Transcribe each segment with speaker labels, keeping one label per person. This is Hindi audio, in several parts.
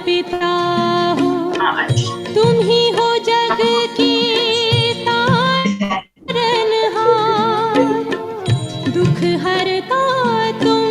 Speaker 1: पिता हो, तुम ही हो जग की तारनहार, दुख हरता तुम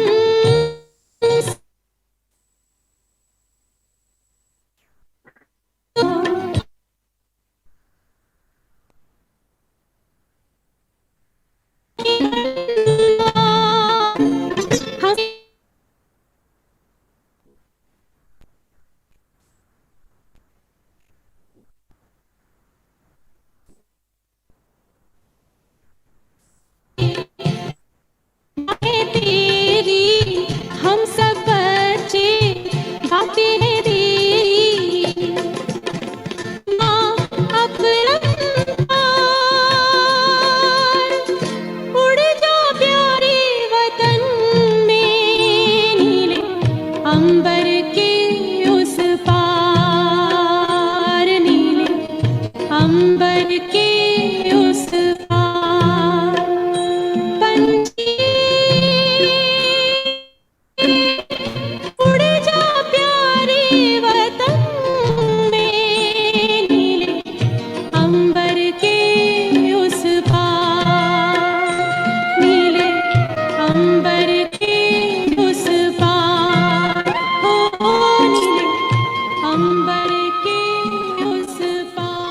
Speaker 1: तेरी, हम सब बच्चे गाते हैं तेरी माँ अपरंपार। उड़ जा प्यारे वतन में नीले अंबर के उस पार, नीले अंबर के उस पार। पंछी उड़ जा प्यारे वतन में नीले अंबर के उस पार, नीले अंबर के उस पार, हो नीले अंबर के उस पार।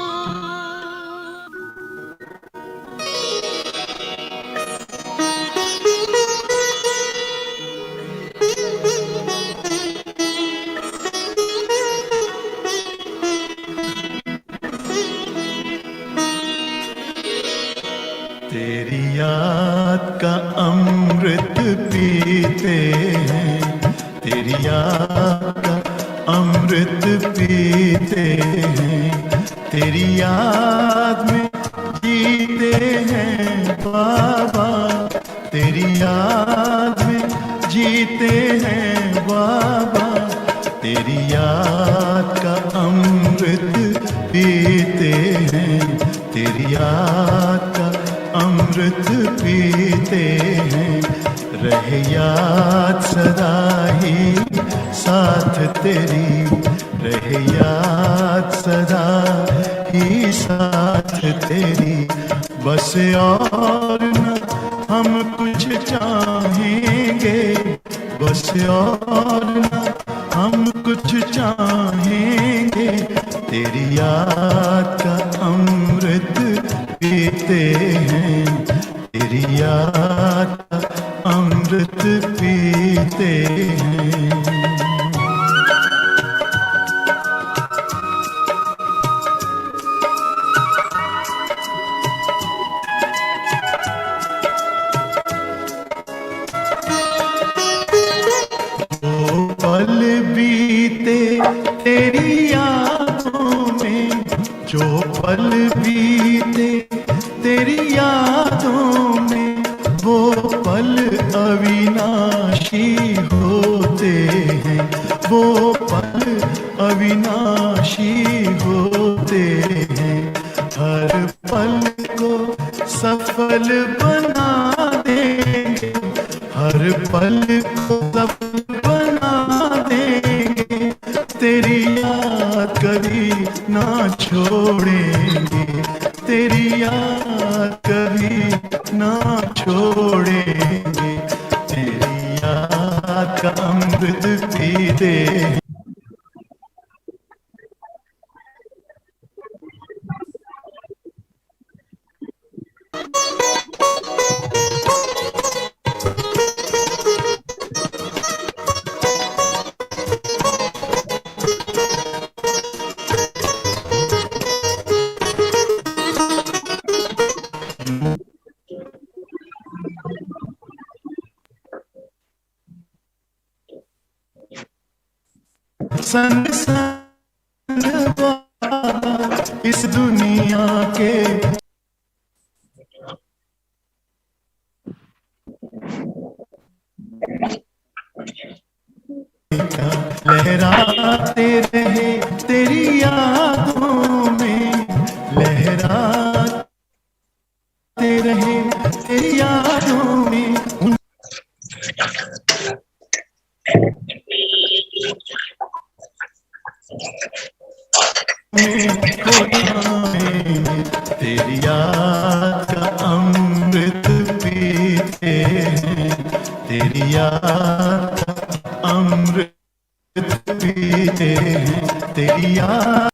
Speaker 2: तेरी याद का अमृत पीते हैं, तेरी याद का अमृत पीते हैं, तेरी याद में जीते हैं बाबा, तेरी याद में जीते हैं बाबा, तेरी याद का अमृत पीते हैं, तेरी याद का अमृत पीते हैं। रहे याद सदा ही साथ तेरी, रहे याद सदा ही साथ तेरी। बस और न हम कुछ चाहेंगे, बस और न हम कुछ चाहेंगे, तेरी याद का अमृत पीते हैं, तेरी याद का अमृत पीते हैं। पल बीते तेरी यादों में, जो पल बीते तेरी यादों में, वो पल अविनाशी होते हैं, वो पल अविनाशी होते हैं। हर पल को सफल बना देंगे, हर पल को सफल बना देंगे, तेरी याद कभी ना छोड़ेंगे, तेरी याद कभी ना छोड़ेंगे, तेरी याद का अमृत पीते हैं। संग संग बाबा इस दुनिया के, लहराते रहे तेरी यादों में, लहराते रहे तेरी यादों में। तेरी याद का अमृत पीते हैं, तेरी याद का अमृत पीते हैं, तेरी याद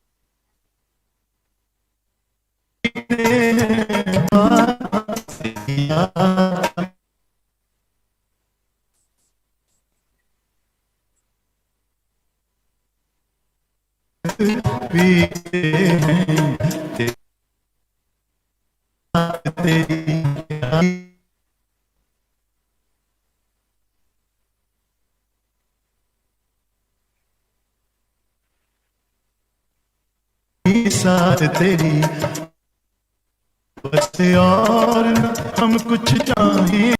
Speaker 2: पीते हैं, तेरी याद पीते हैं, तेरी साथ तेरी बस और न हम कुछ चाहें,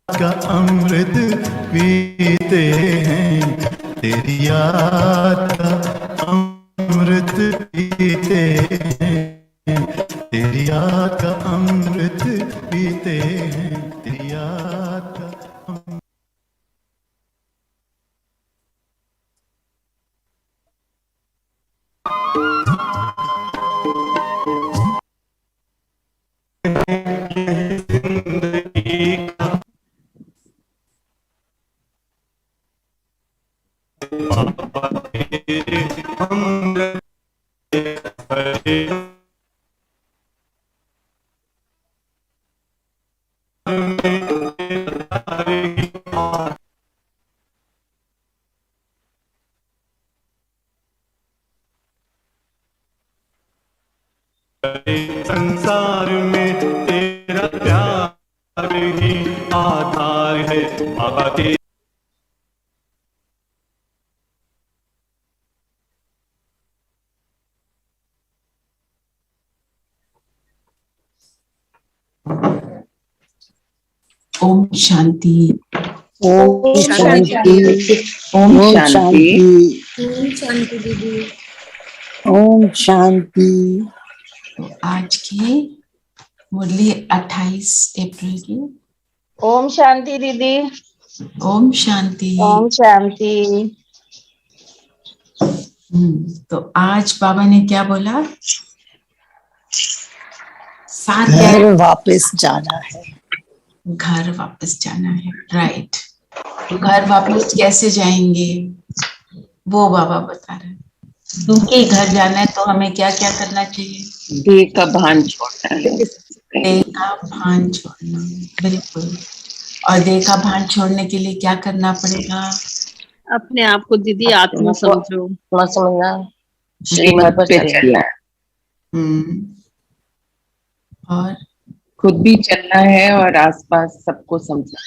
Speaker 2: का अमृत पीते हैं, तेरी याद का अमृत पीते हैं, तेरी याद का अमृत पीते हैं, तेरी याद का अमृत। संसार में तेरा प्यार ही आधार है बाबा के।
Speaker 3: ओम शांति।
Speaker 4: ओम शांति।
Speaker 5: ओम शांति।
Speaker 4: ओम शांति दीदी।
Speaker 5: ओम शांति।
Speaker 3: तो आज की मुरली 28 अप्रैल की।
Speaker 5: ओम शांति दीदी।
Speaker 3: ओम शांति।
Speaker 5: ओम शांति।
Speaker 3: तो आज बाबा ने क्या बोला?
Speaker 5: घर वापस जाना है।
Speaker 3: घर वापस जाना है, राइट। तो घर वापस कैसे जाएंगे वो बाबा बता रहे हैं। क्योंकि घर जाना है तो हमें क्या क्या करना चाहिए?
Speaker 5: देह का भान छोड़ना है।
Speaker 3: देह का भान छोड़ना, बिल्कुल। और देह का भान छोड़ने के लिए क्या करना पड़ेगा?
Speaker 4: अपने आप को दीदी आत्मा समझो।
Speaker 5: समझना, श्रीमत पे चलना।
Speaker 3: और
Speaker 5: खुद भी चलना है और आसपास सबको समझना।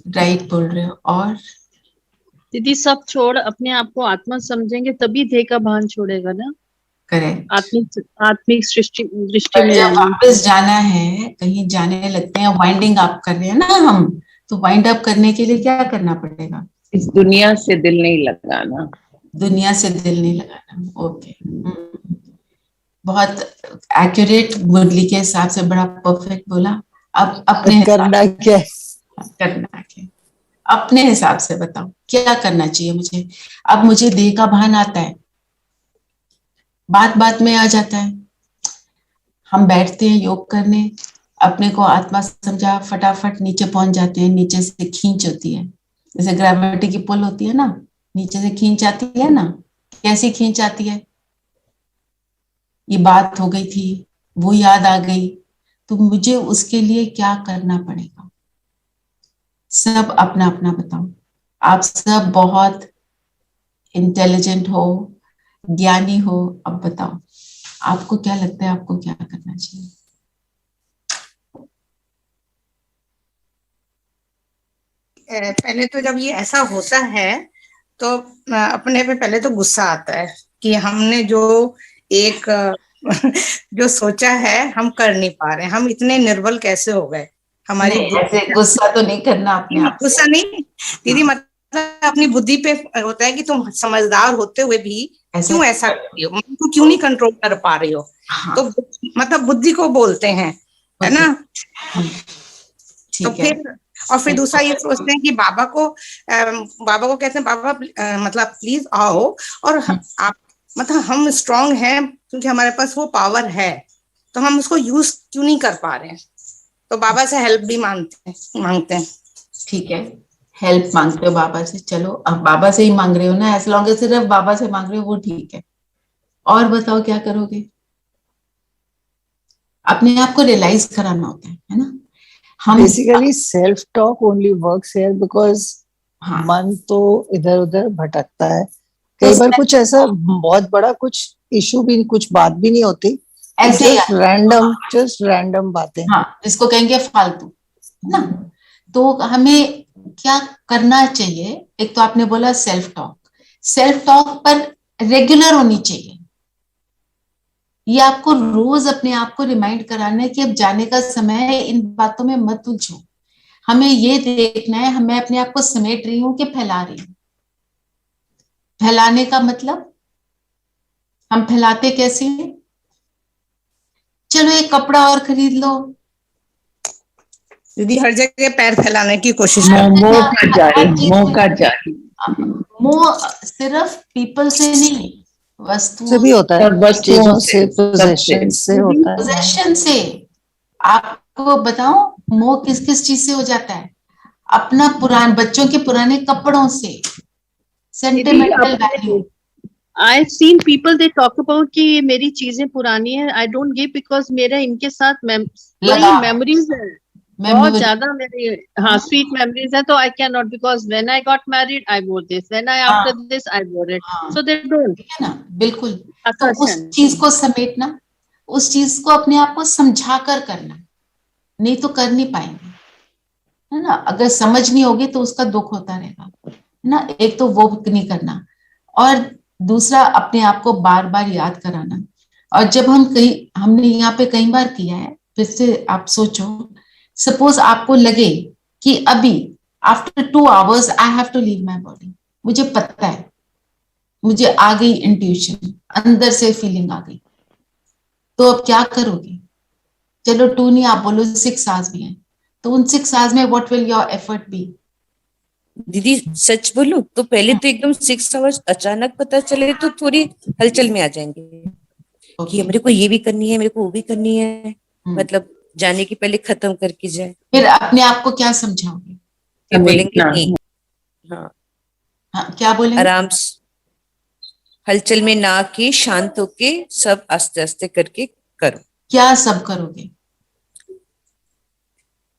Speaker 3: राइट बोल रहे हो। और
Speaker 4: दीदी सब छोड़ अपने आप को आत्मा समझेंगे तभी देह का भान छोड़ेगा ना।
Speaker 3: करेक्ट।
Speaker 4: आत्मिक दृष्टि में
Speaker 3: जब वापस जाना है, कहीं जाने लगते हैं, वाइंडिंग अप कर रहे हैं ना हम, तो वाइंड अप करने के लिए क्या करना पड़ेगा?
Speaker 5: इस दुनिया से दिल नहीं लगाना।
Speaker 3: दुनिया से दिल नहीं लगाना, ओके। बहुत एक्यूरेट, मुरली के हिसाब से बड़ा परफेक्ट बोला। अब अपने
Speaker 5: करना क्या?
Speaker 3: करना क्या? अपने हिसाब से बताओ क्या करना चाहिए मुझे। अब मुझे देह का भान आता है, बात बात में आ जाता है। हम बैठते हैं योग करने, अपने को आत्मा समझा, फटाफट नीचे पहुंच जाते हैं। नीचे से खींच होती है, जैसे ग्रेविटी की पुल होती है ना, नीचे से खींच आती है ना। कैसी खींच आती है? ये बात हो गई थी, वो याद आ गई, तो मुझे उसके लिए क्या करना पड़ेगा? सब अपना अपना बताओ। आप सब बहुत इंटेलिजेंट हो, ज्ञानी हो। अब बताओ आपको क्या लगता है, आपको क्या करना चाहिए?
Speaker 6: पहले तो जब ये ऐसा होता है तो अपने पे पहले तो गुस्सा आता है कि हमने जो एक जो सोचा है हम कर नहीं पा रहे, हम इतने निर्बल कैसे हो गए। हमारी
Speaker 3: ऐसे गुस्सा तो नहीं करना अपने आप।
Speaker 6: गुस्सा नहीं दीदी, मतलब अपनी बुद्धि पे होता है कि तुम समझदार होते हुए भी क्यों ऐसा कर रही हो, तुम क्यों नहीं कंट्रोल कर पा रही हो। हाँ। तो मतलब बुद्धि को बोलते हैं है ना।
Speaker 3: हम्म,
Speaker 6: तो
Speaker 3: ठीक है।
Speaker 6: फिर दूसरा ये सोचते हैं कि बाबा को कहते हैं बाबा मतलब प्लीज आओ, और आप मतलब हम स्ट्रांग हैं क्योंकि हमारे पास वो पावर है, तो हम उसको यूज क्यों नहीं कर पा रहे हैं, तो बाबा से हेल्प भी मांगते हैं।
Speaker 3: ठीक है, हेल्प मांगते हो बाबा से, चलो अब बाबा से ही मांग रहे हो ना, एज लॉन्ग एज सिर्फ बाबा से मांग रहे हो वो ठीक है। और बताओ क्या करोगे? अपने आप को रियलाइज कराना होता है ना। हम
Speaker 7: basically self talk only works here because
Speaker 3: हाँ,
Speaker 7: मन तो इधर उधर भटकता है।
Speaker 3: तो
Speaker 7: कई बार कुछ ऐसा बहुत बड़ा कुछ इशू भी, कुछ बात भी नहीं होती,
Speaker 3: ऐसे ही
Speaker 7: जस्ट रैंडम बातें।
Speaker 3: हाँ, जिसको कहेंगे फालतू, है ना। तो हमें क्या करना चाहिए? एक तो आपने बोला सेल्फ टॉक पर रेगुलर होनी चाहिए। ये आपको रोज अपने आप को रिमाइंड कराना है कि अब जाने का समय है, इन बातों में मत उलझो। हमें ये देखना है मैं अपने आप को समेट रही हूं कि फैला रही हूं। फैलाने का मतलब हम फैलाते कैसे हैं? चलो एक कपड़ा और खरीद लो,
Speaker 6: दीदी हर जगह पैर फैलाने की कोशिश
Speaker 5: मोह का जारी।
Speaker 3: मोह सिर्फ पीपल से नहीं, वस्तुओं
Speaker 7: से भी होता है,
Speaker 5: और वस्तुओं
Speaker 7: चीजों से, पोजेशन से होता है।
Speaker 3: पोजेशन से। आपको बताओ मोह किस किस चीज से हो जाता है? अपना बच्चों के पुराने कपड़ों से, sentimental value.
Speaker 4: I've seen people they talk about कि मेरी चीजें पुरानी है, I don't give because मेरा इनके साथ बड़ी मेमोरीज है, बहुत ज्यादा मेरी हाँ स्वीट मेमोरीज है, तो I cannot because when I got married I wore this, when I after this I wore it, so they don't,
Speaker 3: है ना, बिल्कुल। तो उस चीज को समेटना, उस चीज को अपने आप को समझा कर करना, नहीं तो कर नहीं पाएंगे, है ना। अगर समझ नहीं होगी तो उसका दुख होता रहेगा, है ना। एक तो वो नहीं करना, और दूसरा अपने आप को बार बार याद कराना। और जब हमने यहाँ पे कई बार किया है, फिर से आप सोचो, सपोज आपको लगे कि अभी after 2 hours I have to leave my body, मुझे पता है, मुझे आ गई इंट्यूशन, अंदर से फीलिंग आ गई, तो अब क्या करोगे? चलो 2 नहीं, आप बोलो 6 hours भी हैं, तो उन 6 hours में what will your effort be?
Speaker 8: दीदी सच बोलूं तो पहले तो एकदम 6 hours अचानक पता चले तो थोड़ी हलचल में आ जाएंगे कि मेरे को ये भी करनी है, मेरे को वो भी करनी है, मतलब जाने की पहले खत्म करके जाए।
Speaker 3: फिर अपने आप को क्या समझाओगे?
Speaker 8: क्या बोलेंगे? नहीं,
Speaker 3: हाँ क्या बोलेंगे?
Speaker 8: आराम से हलचल में ना के शांत होके सब आस्ते आस्ते करके करो।
Speaker 3: क्या सब करोगे?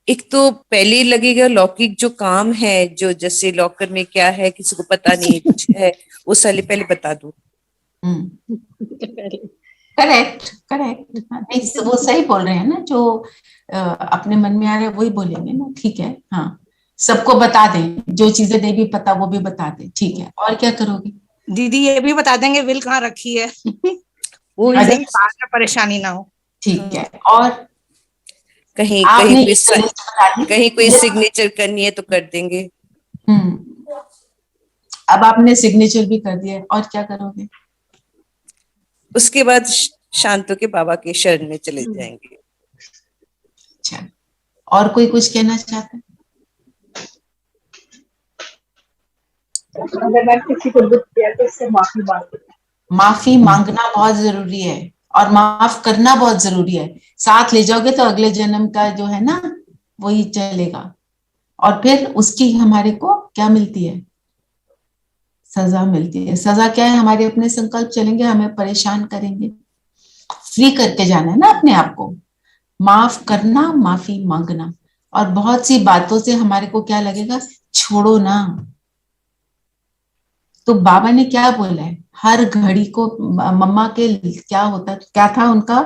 Speaker 8: एक तो पहले लगेगा लौकिक जो काम है, जो जैसे लॉकर में क्या है किसी को पता नहीं कुछ है, वो साले पहले बता दो।
Speaker 3: करेक्ट नहीं, वो सही बोल रहे हैं ना, जो अपने मन में आ रहा है वही बोलेंगे ना, ठीक है। हाँ, सबको बता दें, जो चीजें नहीं भी पता वो भी बता दें, ठीक है। और क्या करोगे?
Speaker 6: दीदी ये भी बता देंगे विल कहाँ रखी है वो बाद में परेशानी ना हो,
Speaker 3: ठीक है। और
Speaker 8: कहीं कोई सिग्नेचर करनी है तो कर देंगे।
Speaker 3: अब आपने सिग्नेचर भी कर दिया, और क्या करोगे?
Speaker 8: उसके बाद शांत होके बाबा के शरण में चले जाएंगे।
Speaker 3: अच्छा, और कोई कुछ कहना चाहता है?
Speaker 5: अगर मैं किसी को दुख दिया तो उससे
Speaker 3: माफी मांगना बहुत जरूरी है, और माफ करना बहुत जरूरी है। साथ ले जाओगे तो अगले जन्म का जो है ना वही चलेगा, और फिर उसकी हमारे को क्या मिलती है? सजा मिलती है। सजा क्या है? हमारे अपने संकल्प चलेंगे, हमें परेशान करेंगे। फ्री करके जाना है ना अपने आप को, माफ करना, माफी मांगना। और बहुत सी बातों से हमारे को क्या लगेगा? छोड़ो ना। तो बाबा ने क्या बोला है? हर घड़ी को, मम्मा के क्या था उनका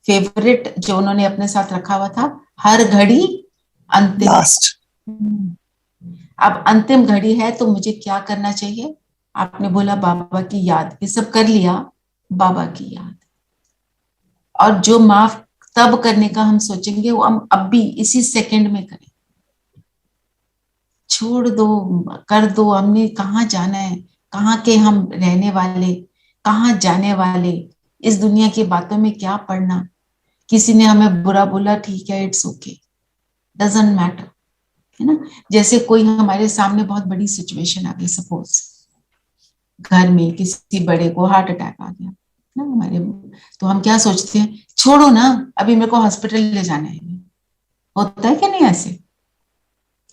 Speaker 3: फेवरेट जो उन्होंने अपने साथ रखा हुआ था? हर घड़ी अंतिम। अब अंतिम घड़ी है तो मुझे क्या करना चाहिए? आपने बोला बाबा की याद, ये सब कर लिया, बाबा की याद। और जो माफ तब करने का हम सोचेंगे वो हम अब भी इसी सेकंड में करें। छोड़ दो, कर दो। हमने कहाँ जाना है, कहाँ के हम रहने वाले, कहाँ जाने वाले, इस दुनिया की बातों में क्या पढ़ना। किसी ने हमें बुरा बोला, ठीक है, इट्स ओके, डजंट मैटर, है ना। जैसे कोई हमारे सामने बहुत बड़ी सिचुएशन आ गई, सपोज घर में किसी बड़े को हार्ट अटैक आ गया ना हमारे, तो हम क्या सोचते हैं, छोड़ो ना, अभी मेरे को हॉस्पिटल ले जाना है, होता है कि नहीं ऐसे।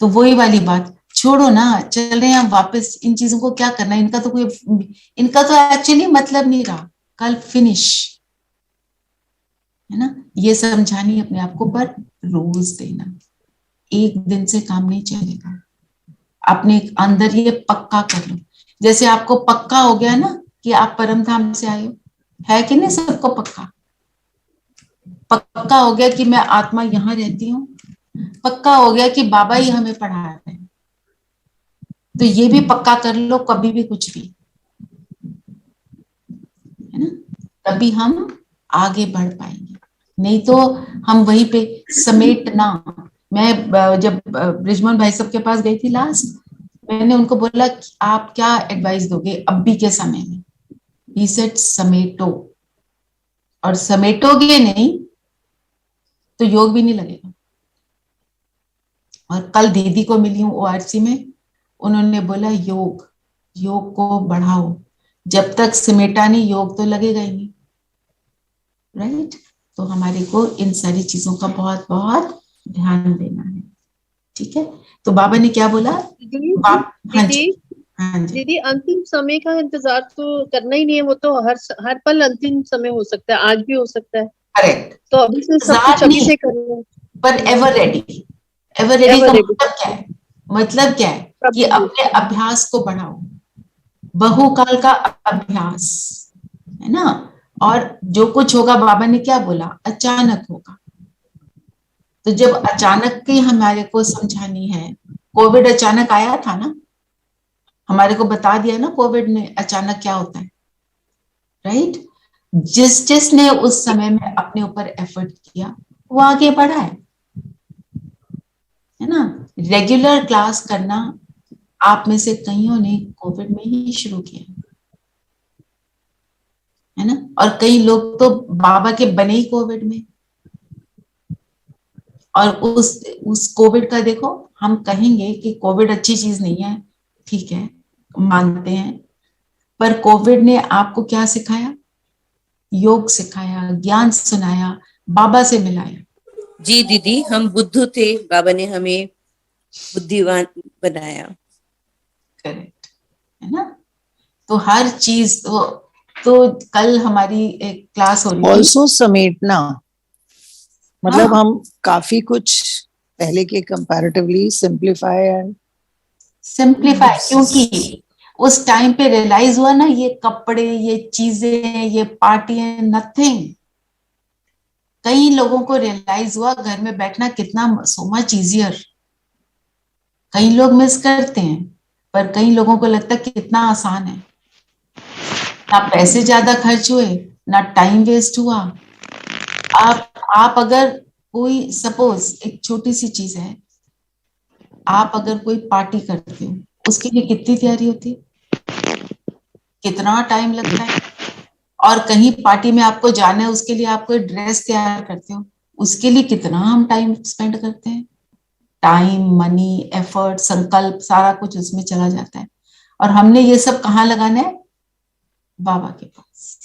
Speaker 3: तो वही वाली बात, छोड़ो ना, चल रहे हैं हम वापस, इन चीजों को क्या करना है, इनका तो एक्चुअली मतलब नहीं रहा, कल फिनिश, है ना। ये समझानी अपने आप को, पर रोज देना, एक दिन से काम नहीं चलेगा। अपने अंदर ये पक्का कर लो, जैसे आपको पक्का हो गया ना कि आप परम धाम से आए हो, है कि नहीं सबको पक्का, पक्का हो गया कि मैं आत्मा यहाँ रहती हूँ, पक्का हो गया कि बाबा ही हमें पढ़ा रहे हैं, तो ये भी पक्का कर लो, कभी भी कुछ भी, है ना, तभी हम आगे बढ़ पाएंगे, नहीं तो हम वहीं पे समेटना। मैं जब ब्रिजमोहन भाई साहब के पास गई थी लास्ट, मैंने उनको बोला कि आप क्या एडवाइस दोगे अभी के समय में, ही सेड समेटो, और समेटोगे नहीं तो योग भी नहीं लगेगा। और कल दीदी को मिली हूँ ORC में, उन्होंने बोला योग को बढ़ाओ, जब तक समेटा नहीं योग तो लगेगा ही नहीं, राइट। तो हमारे को इन सारी चीजों का बहुत बहुत ध्यान देना है, ठीक है। तो बाबा ने क्या बोला, हाँ जी, हाँ जी,
Speaker 4: दीदी अंतिम समय का इंतजार तो करना ही नहीं है, वो तो हर पल अंतिम समय हो सकता है, आज भी हो सकता है,
Speaker 3: करेक्ट।
Speaker 4: तो अभी से सब कुछ अभी से करना,
Speaker 3: पर एवर रेडी का मतलब क्या है, मतलब क्या है कि अपने अभ्यास को बढ़ाओ, बहुकाल का अभ्यास, है ना। और जो कुछ होगा, बाबा ने क्या बोला, अचानक होगा, तो जब अचानक की हमारे को समझानी है, कोविड अचानक आया था ना, हमारे को बता दिया ना कोविड ने अचानक क्या होता है, राइट। जिसने उस समय में अपने ऊपर एफर्ट किया वो आगे बढ़ा है ना। रेगुलर क्लास करना आप में से कईयों ने कोविड में ही शुरू किया, है ना, और कई लोग तो बाबा के बने ही कोविड में। और उस कोविड का देखो, हम कहेंगे कि कोविड अच्छी चीज नहीं है, ठीक है, मानते हैं, पर कोविड ने आपको क्या सिखाया, योग सिखाया, ज्ञान सुनाया, बाबा से मिलाया।
Speaker 8: जी दीदी, हम बुद्धू थे, बाबा ने हमें बुद्धिमान बनाया।
Speaker 3: करेक्ट, है ना। तो हर चीज तो कल हमारी एक क्लास हो रही थी,
Speaker 7: ऑल्सो समेटना, मतलब हम काफी कुछ पहले के कंपैरेटिवली सिंप्लीफाई,
Speaker 3: क्योंकि उस टाइम पे रियलाइज हुआ ना, ये कपड़े, ये चीजें, ये पार्टियां, नथिंग। कई लोगों को रियलाइज हुआ घर में बैठना कितना सो मच इजियर, कई लोग मिस करते हैं, पर कई लोगों को लगता है कितना आसान है, ना पैसे ज्यादा खर्च हुए, ना टाइम वेस्ट हुआ। आप अगर कोई, सपोज एक छोटी सी चीज है, आप अगर कोई पार्टी करते हो, उसके लिए कितनी तैयारी होती है, कितना टाइम लगता है, और कहीं पार्टी में आपको जाना है, उसके लिए आप कोई ड्रेस तैयार करते हो, उसके लिए कितना हम टाइम स्पेंड करते हैं, टाइम, मनी, एफर्ट, संकल्प, सारा कुछ उसमें चला जाता है। और हमने ये सब कहाँ लगाना है, बाबा के पास,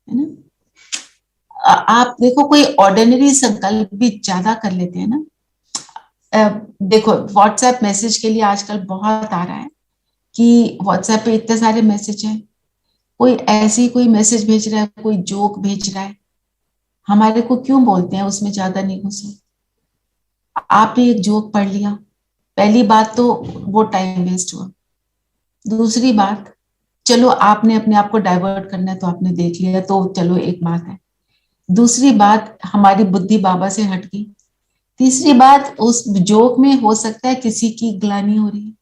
Speaker 3: है ना। आप देखो, कोई ऑर्डिनरी संकल्प भी ज्यादा कर लेते हैं ना। देखो, व्हाट्सएप मैसेज के लिए आजकल बहुत आ रहा है कि व्हाट्सएप पे इतने सारे मैसेज हैं, कोई ऐसी कोई मैसेज भेज रहा है, कोई जोक भेज रहा है, हमारे को क्यों बोलते हैं उसमें ज्यादा नहीं घुसो। आपने एक जोक पढ़ लिया, पहली बात तो वो टाइम वेस्ट हुआ, दूसरी बात, चलो आपने अपने आप को डाइवर्ट करना है तो आपने देख लिया, तो चलो एक बात है, दूसरी बात हमारी बुद्धि बाबा से हट गई, तीसरी बात उस जोक में हो सकता है किसी की ग्लानि हो रही है,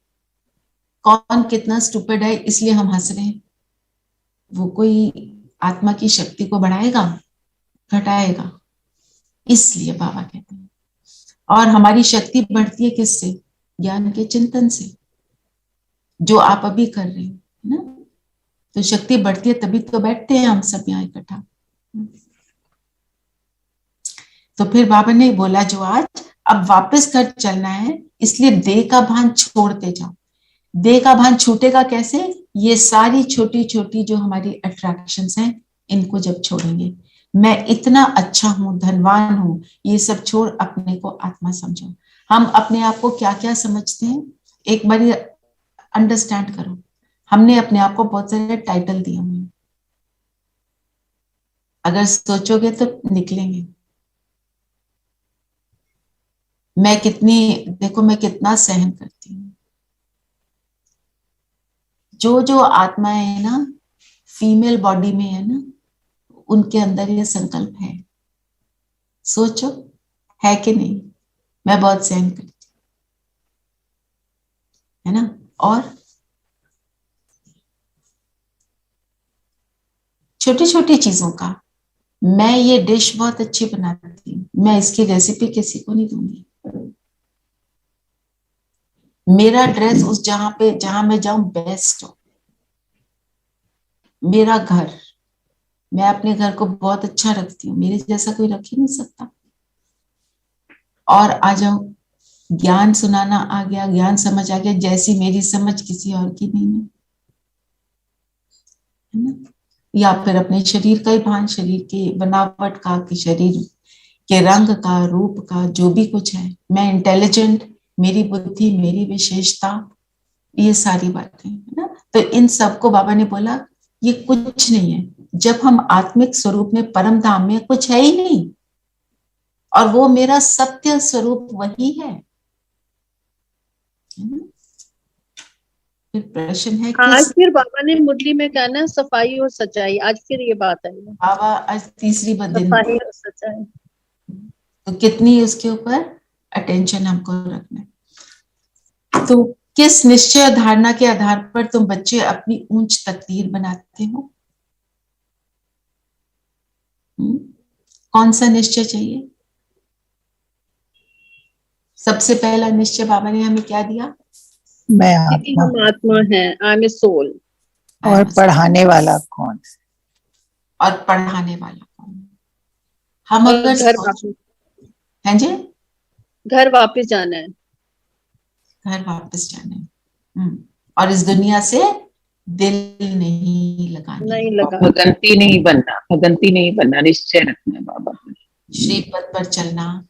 Speaker 3: कौन कितना स्टूपिड है इसलिए हम हंस रहे हैं, वो कोई आत्मा की शक्ति को बढ़ाएगा, घटाएगा, इसलिए बाबा कहते हैं। और हमारी शक्ति बढ़ती है किससे, ज्ञान के चिंतन से, जो आप अभी कर रहे हैं, है ना। तो शक्ति बढ़ती है तभी तो बैठते हैं हम सब यहाँ इकट्ठा। तो फिर बाबा ने बोला जो आज अब वापस घर चलना है, इसलिए देह का भान छोड़ते जाओ। देह का भान छूटेगा कैसे? ये सारी छोटी छोटी जो हमारी अट्रैक्शंस हैं, इनको जब छोड़ेंगे। मैं इतना अच्छा हूं, धनवान हूं, ये सब छोड़ अपने को आत्मा समझो। हम अपने आप को क्या क्या समझते हैं, एक बार अंडरस्टैंड करो। हमने अपने आप को बहुत सारे टाइटल दिए हुए हैं, अगर सोचोगे तो निकलेंगे। मैं कितना सहन करती हूँ। जो आत्माएं है ना, फीमेल बॉडी में है ना, उनके अंदर ये संकल्प है। सोचो, है कि नहीं? मैं बहुत सहन करती है ना। और छोटी छोटी चीजों का, मैं ये डिश बहुत अच्छी बनाती हूँ, मैं इसकी रेसिपी किसी को नहीं दूंगी। मेरा ड्रेस उस जहां मैं जाऊं बेस्ट हो। मेरा घर, मैं अपने घर को बहुत अच्छा रखती हूँ, मेरे जैसा कोई रख ही नहीं सकता। और आ जाओ, ज्ञान सुनाना आ गया, ज्ञान समझ आ गया, जैसी मेरी समझ किसी और की नहीं है ना। या फिर अपने शरीर का ही भान, शरीर की बनावट का, कि शरीर के रंग का, रूप का, जो भी कुछ है। मैं इंटेलिजेंट, मेरी बुद्धि, मेरी विशेषता, ये सारी बातें है ना। तो इन सबको बाबा ने बोला ये कुछ नहीं है। जब हम आत्मिक स्वरूप में, परम धाम में, कुछ है ही नहीं, और वो मेरा सत्य स्वरूप वही है ना? फिर प्रश्न है
Speaker 4: आज फिर बाबा ने मुरली में कहा ना, सफाई और सच्चाई, आज फिर ये बात आई है।
Speaker 3: बाबा आज तीसरी दिन,
Speaker 4: सफाई और सच्चाई,
Speaker 3: तो कितनी उसके ऊपर अटेंशन हमको रखना है। तो किस निश्चय धारणा के आधार पर तुम बच्चे अपनी ऊंच तकदीर बनाते हो? कौन सा निश्चय चाहिए? सबसे पहला निश्चय बाबा ने हमें क्या दिया?
Speaker 7: मैं
Speaker 4: कि
Speaker 7: आत्मा।
Speaker 4: हम आत्मा है, आई एम ए सोल।
Speaker 7: और पढ़ाने वाला कौन?
Speaker 3: और पढ़ाने वाला कौन? हम
Speaker 4: और
Speaker 3: अगर
Speaker 4: घर वापस,
Speaker 3: हैं जी,
Speaker 4: घर वापस जाना है,
Speaker 3: घर वापस जाना है। और इस दुनिया से दिल नहीं लगाना,
Speaker 4: नहीं लगा,
Speaker 5: भगंती नहीं बनना, निश्चय रखना है बाबा।
Speaker 3: श्री पद पर चलना,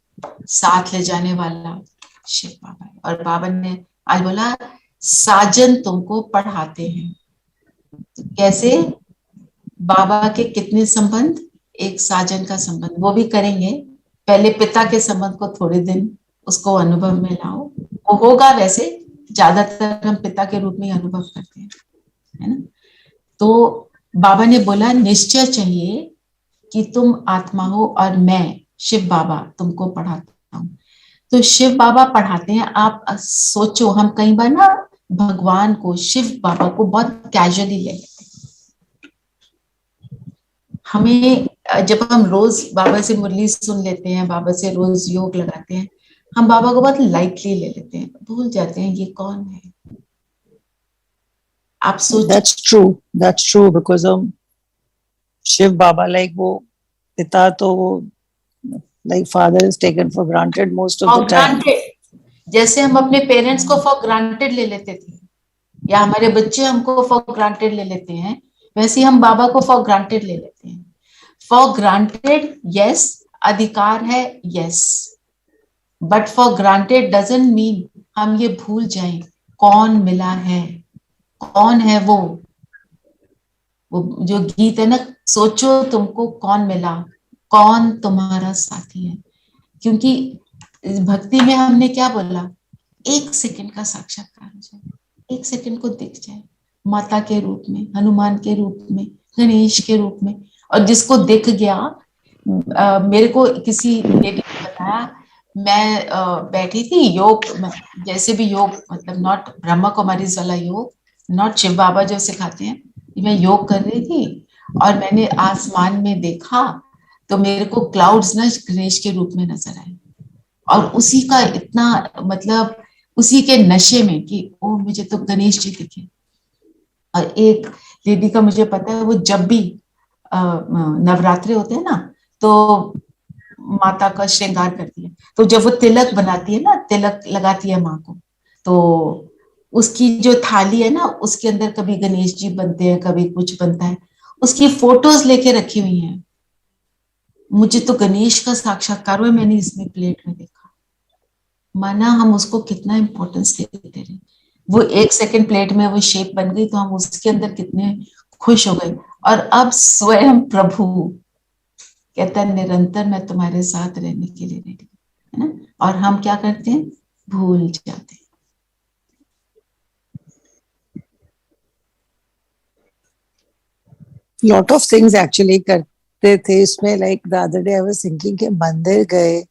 Speaker 3: साथ ले जाने वाला शिव बाबा है। और बाबा ने आज बोला साजन तुमको पढ़ाते हैं। तो कैसे? बाबा के कितने संबंध? एक साजन का संबंध, वो भी करेंगे। पहले पिता के संबंध को थोड़े दिन उसको अनुभव में लाओ, वो होगा। वैसे ज्यादातर हम पिता के रूप में ही अनुभव करते हैं, है ना। तो बाबा ने बोला निश्चय चाहिए कि तुम आत्मा हो और मैं शिव बाबा तुमको पढ़ाता हूँ। तो शिव बाबा पढ़ाते हैं। आप सोचो, हम कई बार ना भगवान को, शिव बाबा को बहुत कैजुअली ले लेते हैं। हमें जब हम रोज बाबा से मुरली सुन लेते हैं, बाबा से रोज योग लगाते हैं, हम बाबा को बहुत लाइटली ले लेते हैं, भूल जाते हैं ये कौन है। आप सोचो।
Speaker 7: That's true because Shiv Baba, like वो पिता, तो वो like father is taken for granted most of the time.
Speaker 3: जैसे हम अपने पेरेंट्स को फॉर ग्रांटेड ले लेते थे, या हमारे बच्चे हमको फॉर ग्रांटेड ले लेते हैं, वैसे हम बाबा को फॉर ग्रांटेड ले लेते हैं। फॉर ग्रांटेड यस, अधिकार है yes, but for granted doesn't mean हम ये भूल जाएं कौन मिला है, कौन है वो जो गीत है ना, सोचो तुमको कौन मिला, कौन तुम्हारा साथी है। क्योंकि भक्ति में हमने क्या बोला, एक सेकंड का साक्षात्कार हो जाए, एक सेकंड को दिख जाए, माता के रूप में, हनुमान के रूप में, गणेश के रूप में। और जिसको दिख गया, मेरे को किसी लेडी ने बताया, मैं बैठी थी योग, जैसे भी योग, मतलब नॉट ब्रह्मा कुमारीज वाला योग, नॉट शिव बाबा जो सिखाते हैं, मैं योग कर रही थी और मैंने आसमान में देखा तो मेरे को क्लाउड्स ना गणेश के रूप में नजर आए। और उसी का इतना, मतलब उसी के नशे में कि ओ मुझे तो गणेश जी दिखे। और एक लेडी का मुझे पता है, वो जब भी नवरात्रे होते हैं ना, तो माता का श्रृंगार करती है। तो जब वो तिलक बनाती है ना, तिलक लगाती है माँ को, तो उसकी जो थाली है ना, उसके अंदर कभी गणेश जी बनते हैं, कभी कुछ बनता है, उसकी फोटोज लेके रखी हुई हैं। मुझे तो गणेश का साक्षात्कार हुआ, मैंने इसमें प्लेट में देखा। माना हम उसको कितना इंपॉर्टेंस देते रहे। वो 1 सेकंड प्लेट में वो शेप बन गई, तो हम उसके अंदर कितने खुश हो गए। और अब स्वयं प्रभु कहता है निरंतर मैं तुम्हारे साथ रहने के लिए रेडी, है ना। और हम क्या करते हैं, भूल जाते हैं।
Speaker 7: लॉट ऑफ थिंग्स एक्चुअली करते थे इसमें। Like the other day I was thinking कि मंदिर गए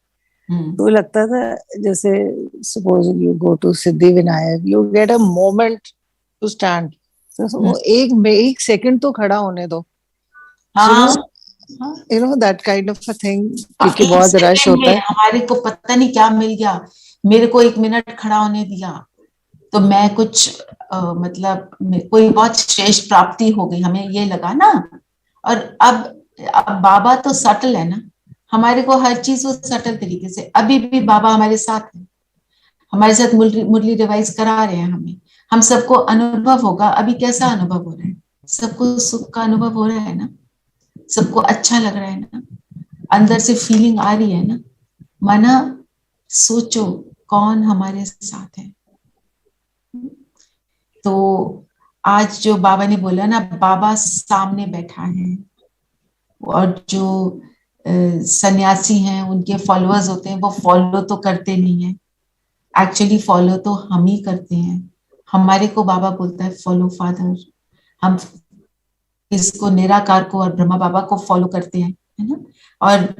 Speaker 7: तो लगता था जैसे suppose you go to Siddhi Vinayak, you get a moment to stand, तो एक सेकंड तो खड़ा होने दो। You know that kind of a thing, क्योंकि बहुत रश होता है।
Speaker 3: हमारे को पता नहीं क्या मिल गया, मेरे को 1 मिनट खड़ा होने दिया तो मैं कुछ मतलब कोई बहुत श्रेष्ठ प्राप्ति हो गई, हमें ये लगा ना। और अब बाबा तो सटल है ना, हमारे को हर चीज वो सटल तरीके से, अभी भी बाबा हमारे साथ है, हमारे साथ मुरली रिवाइज करा रहे हैं हमें। हम सबको अनुभव होगा, अभी कैसा अनुभव हो रहा है, सबको सुख का अनुभव हो रहा है ना, सबको अच्छा लग रहा है ना, अंदर से फीलिंग आ रही है ना। माना सोचो कौन हमारे साथ है। तो आज जो बाबा ने बोला ना, बाबा सामने बैठा है, और जो सन्यासी हैं उनके फॉलोअर्स होते हैं, वो फॉलो तो करते नहीं है, एक्चुअली फॉलो तो हम ही करते हैं। हमारे को बाबा बोलता है फॉलो फादर, हम इसको निराकार को और ब्रह्मा बाबा को फॉलो करते हैं, है ना। और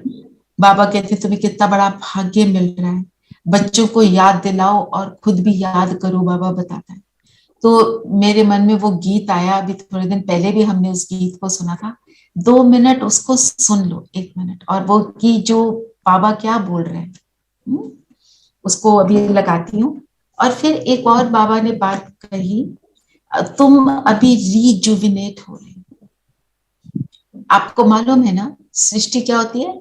Speaker 3: बाबा कहते हैं तुम्हें कितना बड़ा भाग्य मिल रहा है, बच्चों को याद दिलाओ और खुद भी याद करो, बाबा बताता है। तो मेरे मन में वो गीत आया, अभी थोड़े दिन पहले भी हमने उस गीत को सुना था। 2 मिनट उसको सुन लो, 1 मिनट, और वो कि जो बाबा क्या बोल रहे हैं उसको अभी लगाती हूँ। और फिर एक और बाबा ने बात कही, तुम अभी रिजुविनेट हो रहे हो। आपको मालूम है ना सृष्टि क्या होती है,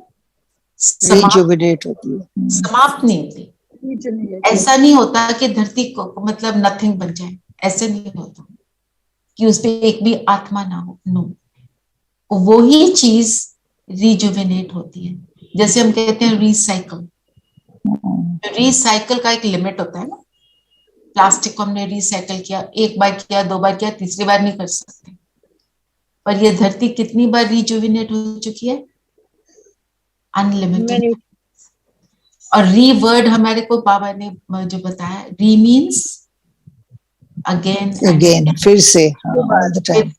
Speaker 7: रिजुविनेट होती है,
Speaker 3: समाप्त नहीं होती। ऐसा नहीं होता कि धरती को मतलब नथिंग बन जाए, ऐसे नहीं होता कि उसपे एक भी आत्मा ना हो, नो। वो ही चीज रिजुविनेट होती है। जैसे हम कहते हैं रिसाइकल, रिसाइकल का एक लिमिट होता है ना। प्लास्टिक को हमने रिसाइकल किया, 1 बार किया, 2 बार किया, तीसरी बार नहीं कर सकते। पर ये धरती कितनी बार रिजुविनेट हो चुकी है, अनलिमिटेड। और री वर्ड हमारे को बाबा ने जो बताया, री मीन्स अगेन,
Speaker 7: फिर से, ऑल द टाइम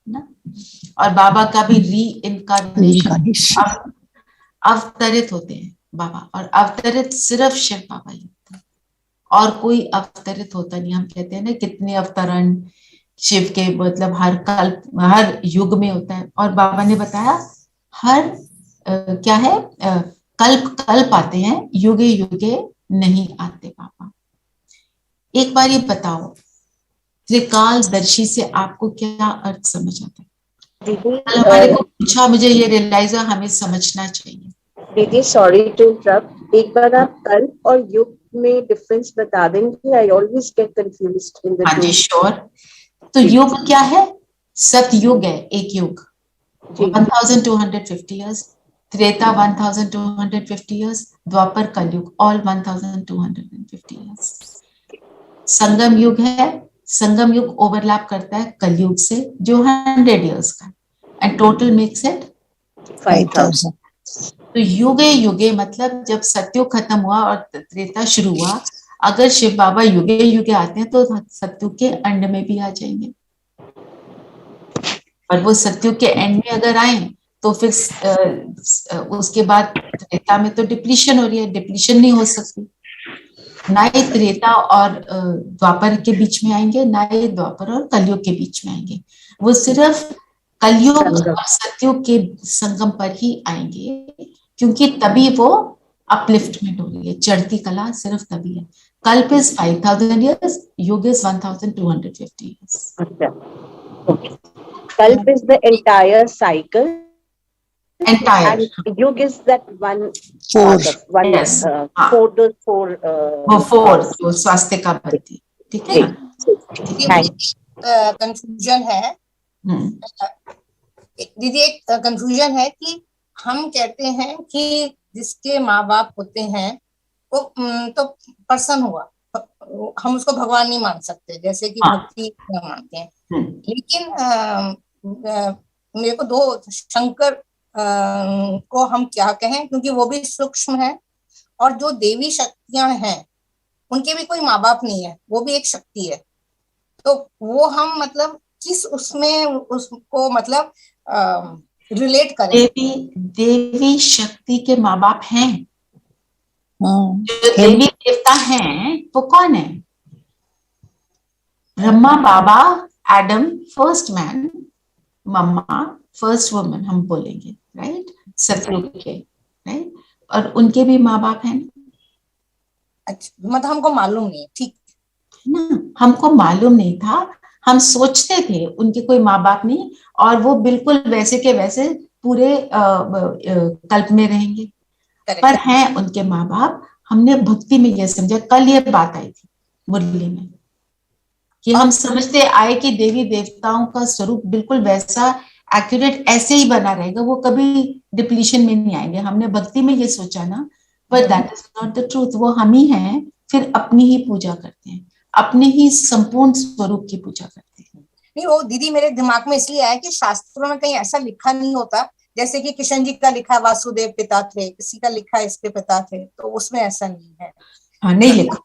Speaker 3: ना। और बाबा का भी री इनकारनेशन, अवतरित होते हैं बाबा, और अवतरित सिर्फ शिव बाबा ही होते हैं, और कोई अवतरित होता नहीं। हम कहते हैं ना कितने अवतरण शिव के, मतलब हर कल्प हर युग में होता है। और बाबा ने बताया हर क्या है, कल्प कल्प आते हैं, युगे युगे नहीं आते बाबा। एक बार ये बताओ, त्रिकालदर्शी से आपको क्या अर्थ समझ आता है? कल हमारे को पूछा, मुझे ये रियलाइज है हमें समझना चाहिए।
Speaker 9: दीदी सॉरी टू इंटरप्ट, एक बार आप कल्प और युग में डिफरेंस बता देंगे? I always get confused in the
Speaker 3: हाँ जी श्योर। तो युग क्या है? सतयुग है एक युग, 1250 years, त्रेता 1250 years, द्वापर कलयुग ऑल 1250 years। संगम युग है, संगम युग ओवरलैप करता है कलयुग से जो 100 years का, एंड टोटल मेक्स इट
Speaker 7: 5000।
Speaker 3: तो युगे युगे मतलब जब सतयुग खत्म हुआ और त्रेता शुरू हुआ, अगर शिव बाबा युगे युगे आते हैं तो सतयुग के एंड में भी आ जाएंगे। और वो सतयुग के एंड में अगर आए तो फिर उसके बाद त्रेता में तो डिप्लीशन हो रही है, डिप्लीशन नहीं हो सकती। ना ही त्रेता और द्वापर के बीच में आएंगे, ना ही द्वापर और कलयुग के बीच में आएंगे। वो सिर्फ कलयुग और सतयुग के संगम पर ही आएंगे, क्योंकि तभी वो अपलिफ्टमेंट हो रही है, चढ़ती कला सिर्फ तभी है। कल्प इज 5000 years, युग इज 1250 years।
Speaker 9: कल्प is the entire cycle
Speaker 3: Entire.
Speaker 9: And yug is that one
Speaker 7: Four.
Speaker 9: part of one
Speaker 3: Yes. हाँ,
Speaker 9: four those four
Speaker 3: वो 4 जो स्वास्थ्य का बनती, ठीक है ना?
Speaker 6: कंफ्यूजन है दीदी, एक कंफ्यूजन है कि हम कहते हैं कि जिसके माँ बाप होते हैं वो तो पर्सन हुआ, हम उसको भगवान नहीं मान सकते, जैसे कि भक्ति मानते हैं। लेकिन मेरे को दो शंकर को हम क्या कहें, क्योंकि वो भी सूक्ष्म है, और जो देवी शक्तियां हैं उनके भी कोई माँ बाप नहीं है, वो भी एक शक्ति है। तो वो हम मतलब किस उसमें उसको मतलब रिलेट करें?
Speaker 3: देवी शक्ति के माँ बाप हैं। जो देवी देवता हैं वो कौन है? ब्रह्मा बाबा, एडम फर्स्ट मैन, मम्मा फर्स्ट वुमन हम बोलेंगे, राइट? सतयुग के, राइट? और उनके भी माँ बाप हैं।
Speaker 6: अच्छा, मतलब हमको मालूम नहीं, ठीक
Speaker 3: ना, हमको मालूम नहीं था, हम सोचते थे उनके कोई माँ बाप नहीं, और वो बिल्कुल वैसे के वैसे पूरे कल्प में रहेंगे। पर हैं उनके माँ बाप। हमने भक्ति में यह समझा, कल ये बात आई थी मुरली में, कि हम समझते आए कि देवी देवताओं का स्वरूप बिल्कुल वैसा एक्यूरेट ऐसे ही बना रहेगा, वो कभी डिप्लीशन में नहीं आएंगे। हमने भक्ति में ये सोचा ना, पर that is not the truth. वो हम ही हैं, फिर अपनी ही पूजा करते हैं, अपने ही संपूर्ण स्वरूप की पूजा करते हैं।
Speaker 6: नहीं, वो दीदी मेरे दिमाग में इसलिए आया कि शास्त्रों में कहीं ऐसा लिखा नहीं होता, जैसे कि कृष्ण जी का लिखा वासुदेव पिता थे, किसी का लिखा इसके पिता थे, तो उसमें ऐसा नहीं है।
Speaker 3: हाँ, नहीं लिखा।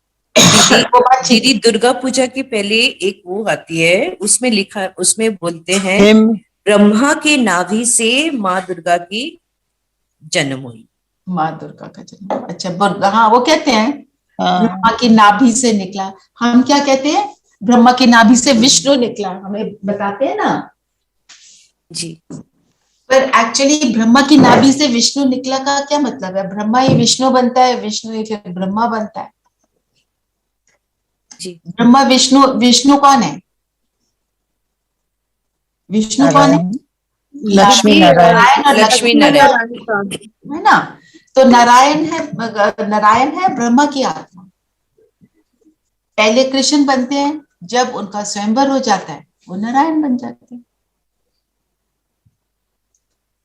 Speaker 8: दीदी दुर्गा पूजा के पहले एक वो आती है, उसमें लिखा, उसमें बोलते हैं ब्रह्मा के नाभि से माँ दुर्गा की जन्म हुई।
Speaker 3: माँ दुर्गा का जन्म, अच्छा, हाँ वो कहते हैं ब्रह्मा की नाभि से निकला। हम क्या कहते हैं? ब्रह्मा की नाभि से विष्णु निकला, हमें बताते हैं ना
Speaker 8: जी।
Speaker 3: पर एक्चुअली ब्रह्मा की नाभि से विष्णु निकला का क्या मतलब है? ब्रह्मा ही विष्णु बनता है, विष्णु ही फिर ब्रह्मा बनता है
Speaker 8: जी।
Speaker 3: ब्रह्मा विष्णु, विष्णु कौन है? विष्णु कौन है?
Speaker 7: लक्ष्मी नारायण।
Speaker 8: लक्ष्मी नारायण
Speaker 3: है ना? तो नारायण है ब्रह्मा की आत्मा। पहले कृष्ण बनते हैं, जब उनका स्वयंवर हो जाता है वो नारायण बन जाते हैं।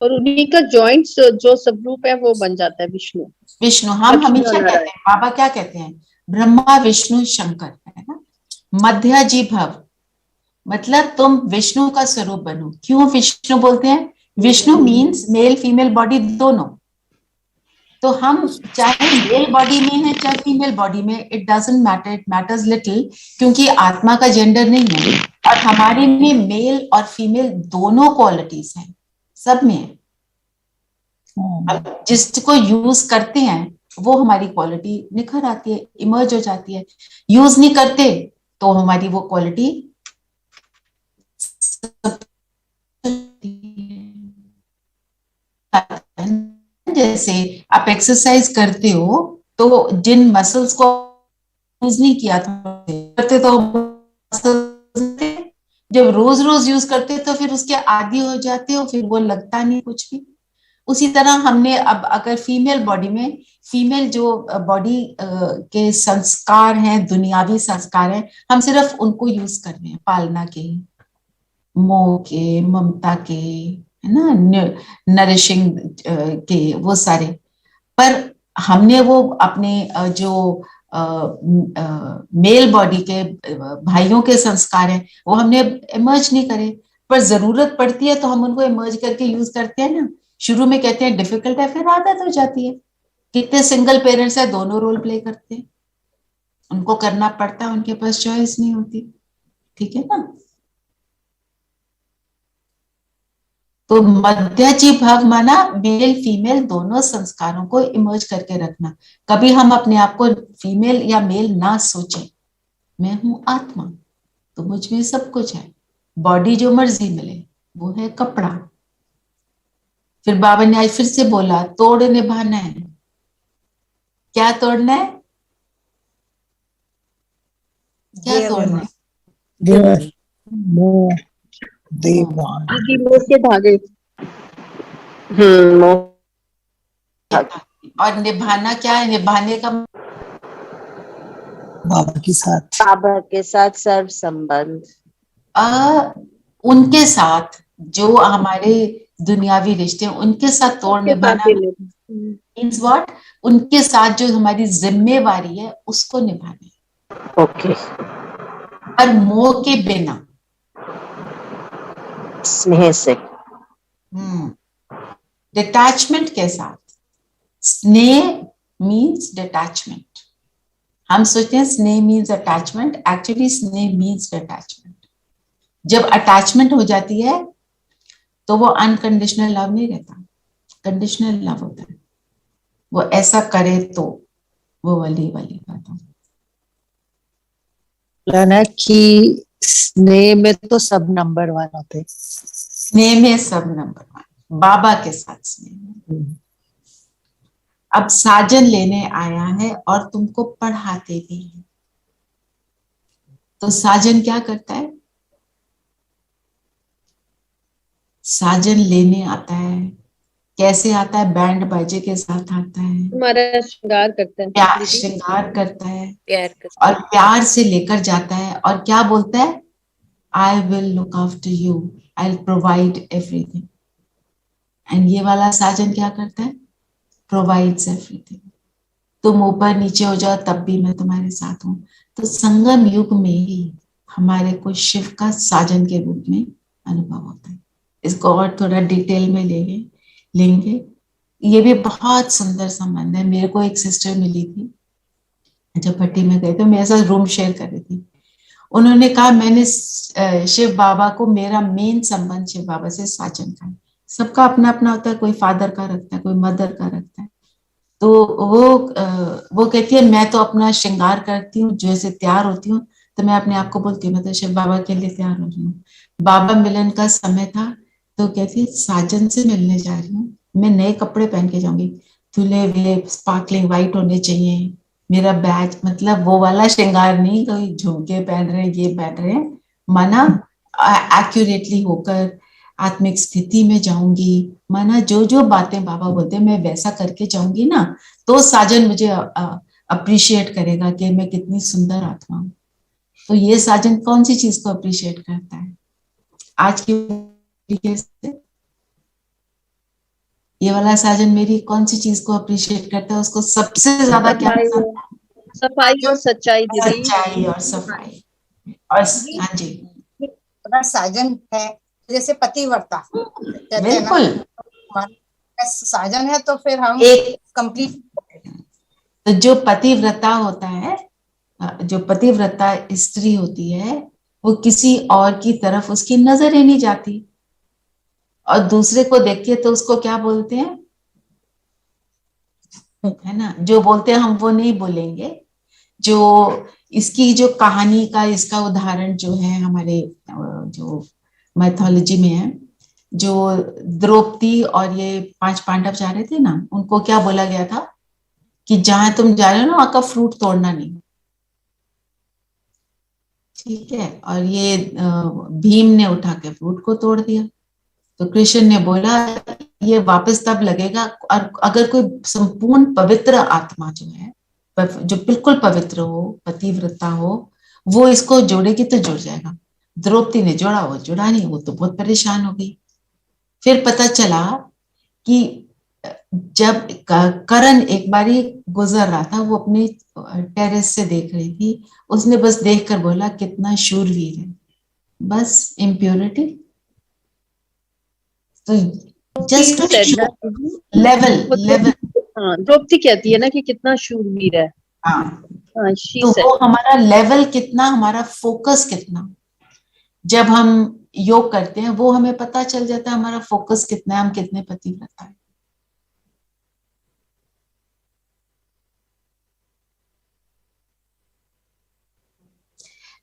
Speaker 4: और उन्हीं का जॉइंट जो स्वरूप है वो बन जाता है विष्णु।
Speaker 3: विष्णु हम हमेशा कहते हैं, बाबा क्या कहते हैं? ब्रह्मा विष्णु शंकर, है ना? मध्य जी भव, मतलब तुम विष्णु का स्वरूप बनो। क्यों विष्णु बोलते हैं? Vishnu means male female body दोनों। तो हम चाहे मेल बॉडी में है चाहे फीमेल बॉडी में, it doesn't matter, it matters little, क्योंकि आत्मा का जेंडर नहीं है, और हमारे में मेल और फीमेल दोनों क्वालिटीज हैं, सब में है। अब जिसको यूज करते हैं वो हमारी क्वालिटी निखर आती है, इमर्ज हो जाती है। यूज नहीं करते तो हमारी वो क्वालिटी जैसे आप एक्सरसाइज करते हो तो जिन मसल्स को यूज नहीं किया था करते, तो जब रोज रोज यूज करते तो फिर उसके आदी हो जाते हो, फिर वो लगता नहीं कुछ भी। उसी तरह हमने अब अगर फीमेल बॉडी में, फीमेल जो बॉडी के संस्कार हैं, दुनियावी संस्कार हैं, हम सिर्फ उनको यूज कर रहे हैं, पालना के, मोह के, ममता के, है ना, नरिशिंग के, वो सारे। पर हमने वो अपने जो मेल बॉडी के भाइयों के संस्कार हैं वो हमने इमर्ज नहीं करे, पर जरूरत पड़ती है तो हम उनको इमर्ज करके यूज करते हैं ना। शुरू में कहते हैं डिफिकल्ट है, फिर आदत हो जाती है। कितने सिंगल पेरेंट्स है, दोनों रोल प्ले करते हैं, उनको करना पड़ता है, उनके पास चॉइस नहीं होती, ठीक है ना। तो मध्याजी भाव माना मेल फीमेल दोनों संस्कारों को इमर्ज करके रखना। कभी हम अपने आप को फीमेल या मेल ना सोचें। मैं हूं आत्मा, तो मुझ में सब कुछ है, बॉडी जो मर्जी मिले वो है कपड़ा। फिर बाबा ने आज फिर से बोला, तोड़ निभाना है। क्या तोड़ना है? क्या तोड़ना है?
Speaker 7: मोह के धागे।
Speaker 3: और निभाना क्या है? निभाने का
Speaker 7: बाबा के साथ,
Speaker 9: बाबा के साथ सर्व संबंध,
Speaker 3: उनके साथ जो हमारे दुनियावी रिश्ते हैं उनके साथ तोड़ निभाना मीन्स व्हाट, उनके साथ जो हमारी जिम्मेवारी है उसको निभाना।
Speaker 9: ओके।
Speaker 3: और मोह के बिना,
Speaker 9: स्नेह से,
Speaker 3: डिटैचमेंट के साथ। स्नेह मीन्स डिटैचमेंट। हम सोचते हैं स्नेह मीन्स अटैचमेंट, एक्चुअली स्नेह मीन्स डिटैचमेंट। जब अटैचमेंट हो जाती है तो वो अनकंडीशनल लव नहीं रहता, कंडीशनल लव होता है। वो ऐसा करे तो वो वाली बात है
Speaker 7: ना कि स्नेह में तो सब नंबर 1 होते,
Speaker 3: स्नेह में सब नंबर 1, बाबा के साथ स्नेह। अब साजन लेने आया है और तुमको पढ़ाते भी हैं, तो साजन क्या करता है? साजन लेने आता है। कैसे आता है? बैंड बाजे के साथ आता है,
Speaker 4: हमारा श्रृंगार करता है,
Speaker 3: प्यार श्रृंगार करता है,
Speaker 8: प्यार करता
Speaker 3: और प्यार से लेकर जाता है। और क्या बोलता है? I will look after you, I will provide everything. And ये वाला साजन क्या करता है? Provides everything. तुम ऊपर नीचे हो जाओ तब भी मैं तुम्हारे साथ हूं। तो संगम युग में ही हमारे को शिव का साजन के रूप में अनुभव होता है। इसको और थोड़ा डिटेल में लेंगे। ये भी बहुत सुंदर संबंध है। मेरे को एक सिस्टर मिली थी, जब भट्टी में गए तो मेरे साथ रूम शेयर कर रही थी। उन्होंने कहा मैंने शिव बाबा को, मेरा मेन संबंध शिव बाबा से साजन का है। सबका अपना अपना होता है, कोई फादर का रखता है, कोई मदर का रखता है। तो वो कहती है मैं तो अपना श्रृंगार करती हूँ, जैसे तैयार होती हूँ तो मैं अपने आप को बोलती हूँ मैं तो शिव बाबा के लिए तैयार हो रही हूँ। बाबा मिलन का समय था तो कहती है साजन से मिलने जा रही हूँ, मैं नए कपड़े पहन के जाऊंगी, धुले हुए स्पार्कलिंग वाइट होने चाहिए, मेरा बैच, मतलब वो वाला श्रृंगार नहीं कोई झुमके पहन रहे ये पहन रहे, माना एक्यूरेटली होकर आत्मिक स्थिति में जाऊंगी, माना जो जो बातें बाबा बोलते हैं मैं वैसा करके जाऊंगी ना, तो साजन मुझे अप्रिशिएट करेगा कि मैं कितनी सुंदर आत्मा हूँ। तो ये साजन कौन सी चीज को अप्रिशिएट करता है? आज की तरीके से ये वाला साजन मेरी कौन सी चीज को अप्रिशिएट करता है? उसको सबसे ज्यादा क्या पसंद है?
Speaker 4: सफाई और सच्चाई।
Speaker 3: सच्चाई और सफाई। और हाँ जी,
Speaker 6: अगर साजन है जैसे पतिव्रता कहते हैं ना,
Speaker 3: बिल्कुल
Speaker 6: साजन है तो फिर हम
Speaker 3: एक
Speaker 6: कंप्लीट।
Speaker 3: तो जो पतिव्रता होता है, जो पतिव्रता स्त्री होती है, वो किसी और की तरफ उसकी नजर ही नहीं जाती, और दूसरे को देखती है तो उसको क्या बोलते हैं, है ना? जो बोलते हैं हम वो नहीं बोलेंगे। जो इसकी जो कहानी का इसका उदाहरण जो है हमारे जो मैथोलॉजी में है, जो द्रौपदी और ये 5 पांडव जा रहे थे ना, उनको क्या बोला गया था कि जहां तुम जा रहे हो ना वहां का फ्रूट तोड़ना नहीं, ठीक है? और ये भीम ने उठा के फ्रूट को तोड़ दिया। तो कृष्ण ने बोला ये वापस तब लगेगा और अगर कोई संपूर्ण पवित्र आत्मा जो है, जो बिल्कुल पवित्र हो, पतिव्रता हो, वो इसको जोड़ेगी तो जुड़ जाएगा। द्रौपदी ने जोड़ा, वो जुड़ा नहीं, वो तो बहुत परेशान हो गई। फिर पता चला कि जब करण एक बारी गुजर रहा था, वो अपने टेरेस से देख रही थी, उसने बस देखकर बोला कितना शूरवीर है, बस इम्प्योरिटी। तो जस्ट लेवल
Speaker 4: द्रौपदी कहती है ना कि कितना शूरवीर है।
Speaker 3: तो वो हमारा लेवल कितना, हमारा फोकस कितना, जब हम योग करते हैं वो हमें पता चल जाता है हमारा फोकस कितना है, हम कितने पतिव्रता है।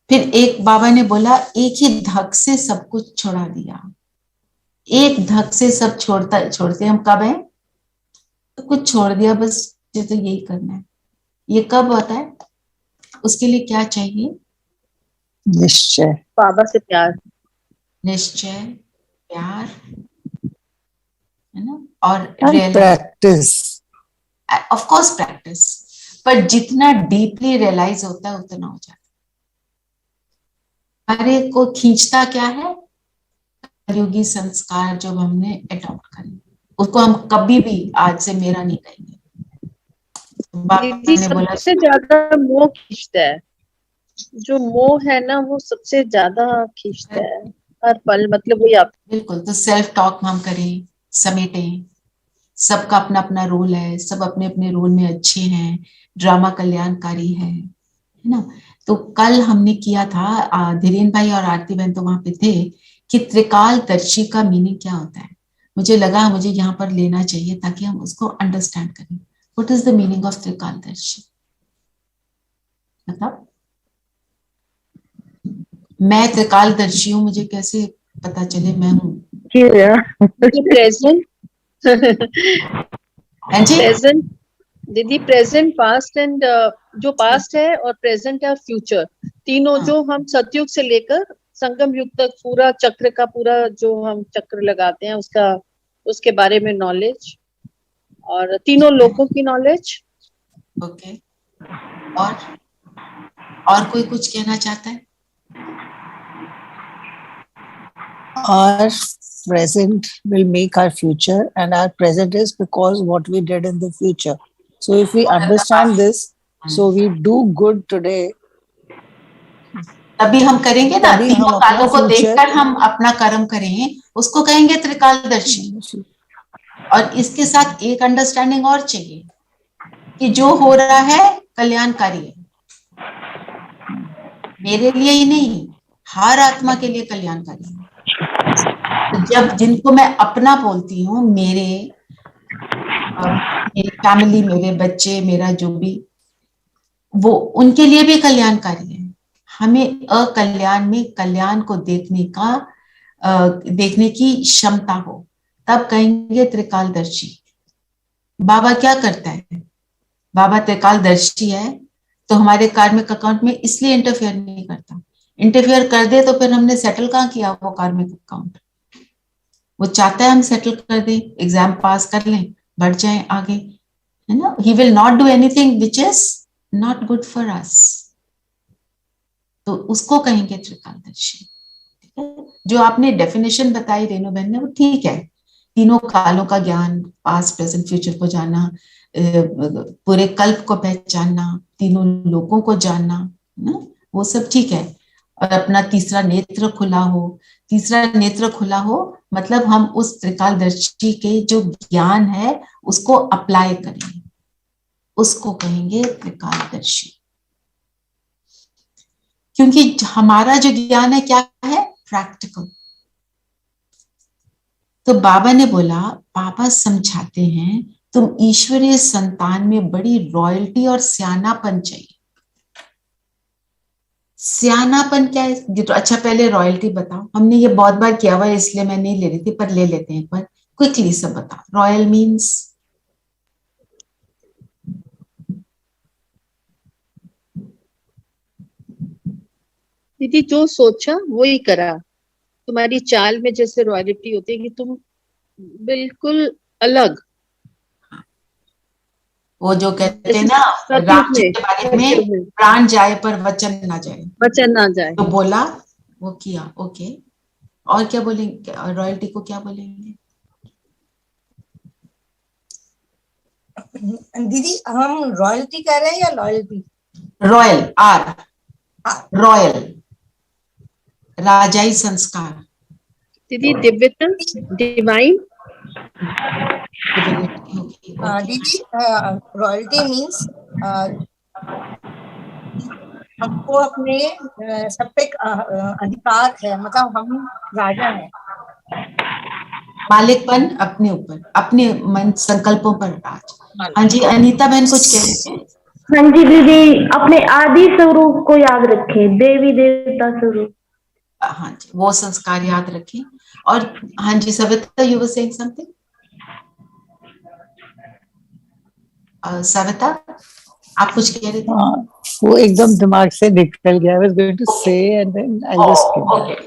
Speaker 3: फिर एक बाबा ने बोला एक ही धक से सब कुछ छोड़ा दिया। एक धक से सब छोड़ते हम कब है? तो कुछ छोड़ दिया, बस तो यही करना है। ये कब होता है? उसके लिए क्या चाहिए?
Speaker 7: निश्चय,
Speaker 4: बाबा से प्यार,
Speaker 3: निश्चय, प्यार, है ना? और
Speaker 7: प्रैक्टिस,
Speaker 3: ऑफ कोर्स प्रैक्टिस, पर जितना डीपली रियलाइज होता है उतना हो जाता है। हर एक को खींचता क्या है, कलयुगी संस्कार जो हमने अडॉप्ट करे, उसको हम कभी भी आज से मेरा नहीं कहेंगे।
Speaker 4: दीदी सबसे ज्यादा मोह खींचता है, जो मोह है ना वो सबसे ज्यादा खींचता है हर पल, मतलब वही आप।
Speaker 3: बिल्कुल, तो सेल्फ टॉक हम करें, समेटें, सबका अपना अपना रोल है, सब अपने अपने रोल में अच्छे हैं, ड्रामा कल्याणकारी है ना। तो कल हमने किया था, धीरेन भाई और आरती बहन तो वहां पे थे, कि त्रिकालदर्शी का मीनिंग क्या होता है। मुझे लगा मुझे यहाँ पर लेना चाहिए ताकि हम उसको अंडरस्टैंड करें। What is the meaning of त्रिकालदर्शी? मतलब मैं त्रिकालदर्शी हूँ, मुझे कैसे पता चले मैं हूँ?
Speaker 4: प्रेजेंट
Speaker 3: जी
Speaker 4: प्रेजेंट दीदी, प्रेजेंट, पास्ट एंड जो पास्ट है और प्रेजेंट है और फ्यूचर, तीनों जो हम सतयुग से लेकर संगम युग तक पूरा चक्र का पूरा जो हम चक्र लगाते हैं उसका, उसके बारे में नॉलेज, और तीनों लोगों की नॉलेज।
Speaker 3: ओके, और कोई कुछ कहना चाहता है?
Speaker 7: Our present will make our future, and our present is because what we did in the future. So if we understand this, so we do good today,
Speaker 3: तभी हम करेंगे ना, तीनों कालों को देखकर हम अपना कर्म करें, उसको कहेंगे त्रिकालदर्शी। और इसके साथ एक अंडरस्टैंडिंग और चाहिए कि जो हो रहा है कल्याणकारी है, मेरे लिए ही नहीं, हर आत्मा के लिए कल्याणकारी है। जब जिनको मैं अपना बोलती हूँ, मेरी फैमिली, मेरे बच्चे, मेरा जो भी, वो उनके लिए भी कल्याणकारी है। हमें अकल्याण में कल्याण को देखने की क्षमता हो, तब कहेंगे त्रिकालदर्शी। बाबा क्या करता है? बाबा त्रिकालदर्शी है तो हमारे कार्मिक अकाउंट में इसलिए इंटरफेयर नहीं करता। इंटरफेयर कर दे तो फिर हमने सेटल कहाँ किया वो कार्मिक अकाउंट? वो चाहता है हम सेटल कर दें, एग्जाम पास कर लें, बढ़ जाएं आगे, है ना। He will not do anything which is not good for us, तो उसको कहेंगे त्रिकालदर्शी। जो आपने डेफिनेशन बताई रेणु बहन ने, वो ठीक है, तीनों कालों का ज्ञान, पास्ट प्रेजेंट फ्यूचर को जानना, पूरे कल्प को पहचानना, तीनों लोगों को जानना, ना, वो सब ठीक है। और अपना तीसरा नेत्र खुला हो, तीसरा नेत्र खुला हो मतलब हम उस त्रिकालदर्शी के जो ज्ञान है उसको अप्लाई करेंगे, उसको कहेंगे त्रिकालदर्शी। क्योंकि हमारा जो ज्ञान है क्या है? प्रैक्टिकल। तो बाबा ने बोला, बाबा समझाते हैं तुम ईश्वरीय संतान में बड़ी रॉयल्टी और सियानापन चाहिए। सियानापन क्या है? तो अच्छा पहले रॉयल्टी बताओ। हमने ये बहुत बार किया हुआ है इसलिए मैं नहीं ले रही थी, पर ले लेते हैं एक बार, क्विकली सब बताओ। रॉयल मीन्स
Speaker 4: दीदी जो सोचा वो ही करा। तुम्हारी चाल में जैसे रॉयल्टी होती है कि तुम बिल्कुल अलग,
Speaker 3: वो जो कहते हैं ना राम जी के बारे में, प्राण जाए पर वचन ना जाए,
Speaker 4: वचन ना जाए,
Speaker 3: तो बोला वो किया। ओके, और क्या बोलेंगे? रॉयल्टी को क्या बोलेंगे
Speaker 6: दीदी? हम रॉयल्टी कह रहे हैं या लॉयल्टी?
Speaker 3: रॉयल, आर, रॉयल, राजाई संस्कार।
Speaker 4: दीदी दिव्यता, डिवाइन।
Speaker 6: दीदी रॉयल्टी मीन्स हमको अपने सब पे अधिकार है, मतलब हम राजा हैं।
Speaker 3: मालिकपन अपने ऊपर, अपने मन संकल्पों पर राज। हाँ जी, अनीता बहन कुछ कह रहे हैं?
Speaker 10: हाँ जी दीदी, अपने आदि स्वरूप को याद रखें, देवी देवता स्वरूप।
Speaker 3: हाँ जी, वो संस्कार याद रखें। और हाँ जी Savita, you were saying something? Savita आप कुछ कह रहे थे?
Speaker 7: वो एकदम दिमाग से निकल गया। I was going to say and then I just
Speaker 3: okay.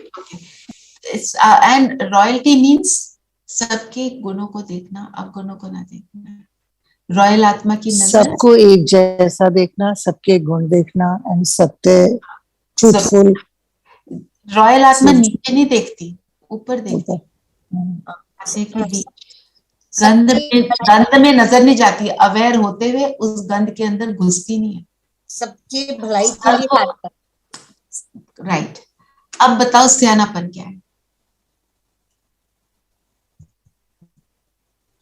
Speaker 3: And royalty means सबके गुणों को देखना, अवगुणों को ना देखना। रॉयल आत्मा की नजर
Speaker 7: सबको एक जैसा देखना, सबके गुण देखना एंड सत्य, ट्रूथफुल।
Speaker 3: रॉयल आत्मा नीचे नहीं देखती, ऊपर देखती, ऐसे कि बीच गंध में नजर नहीं जाती, अवेयर होते हुए उस गंध के अंदर घुसती नहीं है,
Speaker 6: सबकी भलाई के लिए बात कर।
Speaker 3: राइट। अब बताओ सियानापन क्या है?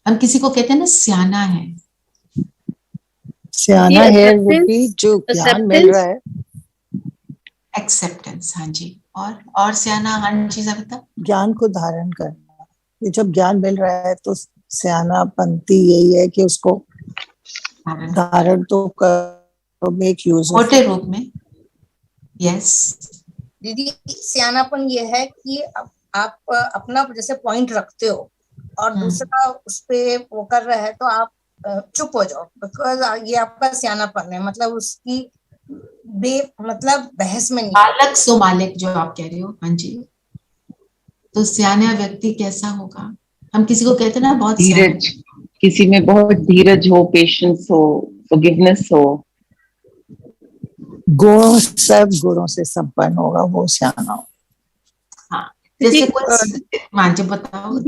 Speaker 3: हम किसी को कहते हैं ना सियाना है,
Speaker 7: सियाना है वो भी जो ज्ञान मिल रहा है,
Speaker 3: एक्सेप्टेंस। हाँ जी। और सियाना, हाँ जी सविता?
Speaker 7: ज्ञान को धारण करना। ये जब ज्ञान मिल रहा है तो सियानापंती यही है कि उसको धारण तो कर, मेक यूज ऑफ
Speaker 3: मोटे रूप में। यस
Speaker 6: दीदी, सियानापन ये है कि आप अपना जैसे पॉइंट रखते हो और दूसरा उस पे वो कर रहा है तो आप चुप हो जाओ, बिकॉज ये आपका सियानापन है। मतलब उसकी मतलब बहस में नहीं।
Speaker 3: बालक सो मालिक जो आप कह रहे हो, हाँ जी। तो सियाना व्यक्ति कैसा होगा? हम किसी को कहते हैं ना बहुत
Speaker 5: धीरज, किसी में बहुत धीरज हो, पेशेंस हो, फॉरगिवनेस हो,
Speaker 7: गुण, सब गुणों से संपन्न होगा वो सियाना हो।
Speaker 3: हाँ, जैसे कुछ मान जी बताओ।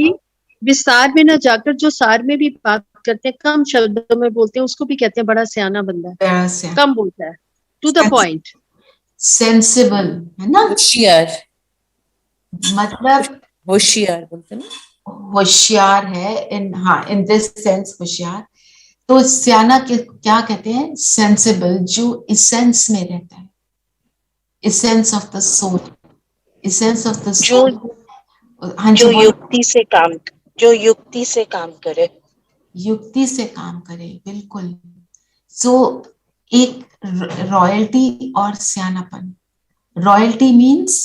Speaker 4: विस्तार में ना जाकर जो सार में भी बात करते हैं, कम शब्दों में बोलते हैं, उसको भी कहते हैं बड़ा सियाना बंदा है, कम बोलता है, टू द पॉइंट,
Speaker 3: सेंसिबल, है ना?
Speaker 8: होशियार,
Speaker 3: मतलब
Speaker 8: होशियार बोलते हैं ना,
Speaker 3: होशियार है इन दिस सेंस होशियार। तो सियाना के क्या कहते हैं? सेंसिबल, जो इसेंस में रहता है, essence of the soul, essence of the soul. हाँ जी,
Speaker 11: जो युक्ति से काम करे,
Speaker 3: युक्ति से काम करे, बिल्कुल। सो एक रॉयल्टी और सियानापन। रॉयल्टी मीन्स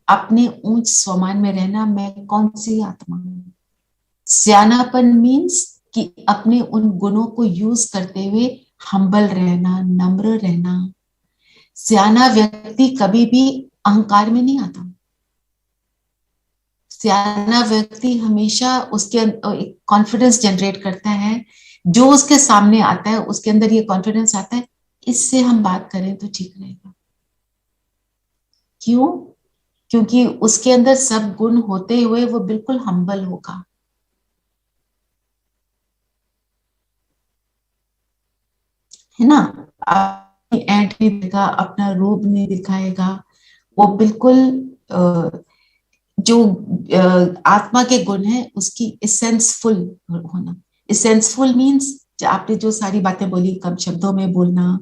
Speaker 3: अपने ऊंच स्वमान में रहना, मैं कौन सी आत्मा हूं। सियानापन मीन्स कि अपने उन गुणों को यूज करते हुए हम्बल रहना, नम्र रहना। सियाना व्यक्ति कभी भी अहंकार में नहीं आता। सियाना व्यक्ति हमेशा उसके कॉन्फिडेंस जनरेट करता है, जो उसके सामने आता है उसके अंदर ये कॉन्फिडेंस आता है, इससे हम बात करें तो ठीक रहेगा। क्यों? क्योंकि उसके अंदर सब गुण होते हुए वो बिल्कुल हम्बल होगा। है ना? एंट नहीं देगा, अपना रूप नहीं दिखाएगा, वो बिल्कुल जो आत्मा के गुण है उसकी इसेंसफुल होना। इसेंसफुल मीन्स आपने जो सारी बातें बोली, कम शब्दों में बोलना,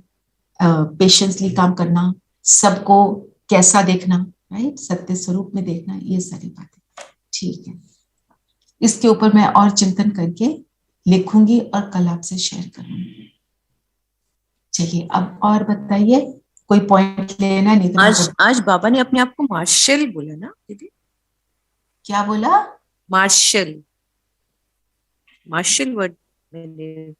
Speaker 3: पेशेंसली काम करना, सबको कैसा देखना, राइट, सत्य स्वरूप में देखना, ये सारी बातें। ठीक है, इसके ऊपर मैं और चिंतन करके लिखूंगी और कल आपसे शेयर करूंगी। चलिए अब और बताइए, कोई पॉइंट लेना? नहीं तो
Speaker 8: आज बाबा ने अपने आप को मार्शल बोला ना दीदी?
Speaker 3: क्या बोला?
Speaker 8: मार्शल, मार्शल वर्ड मैंने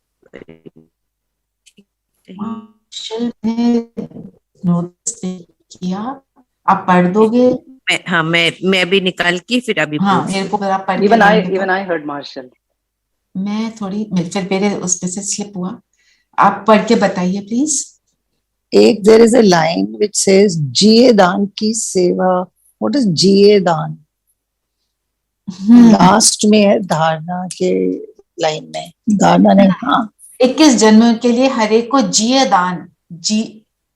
Speaker 3: मार्शल ने नोटिस किया। आप पढ़ दोगे?
Speaker 8: मैं भी निकाल के फिर अभी
Speaker 3: हाँ, मेरे को आप पढ़
Speaker 12: even I heard Marshall.
Speaker 3: मैं थोड़ी फिर मेरे उसमें से स्लिप हुआ। आप पढ़ के बताइए प्लीज।
Speaker 7: एक there is a line which says जिए दान की सेवा। What is जिए दान? लास्ट में है धारणा के लाइन में, धारणा नहीं, हाँ,
Speaker 3: 21 जन्मों के लिए हर एक को जिए दान,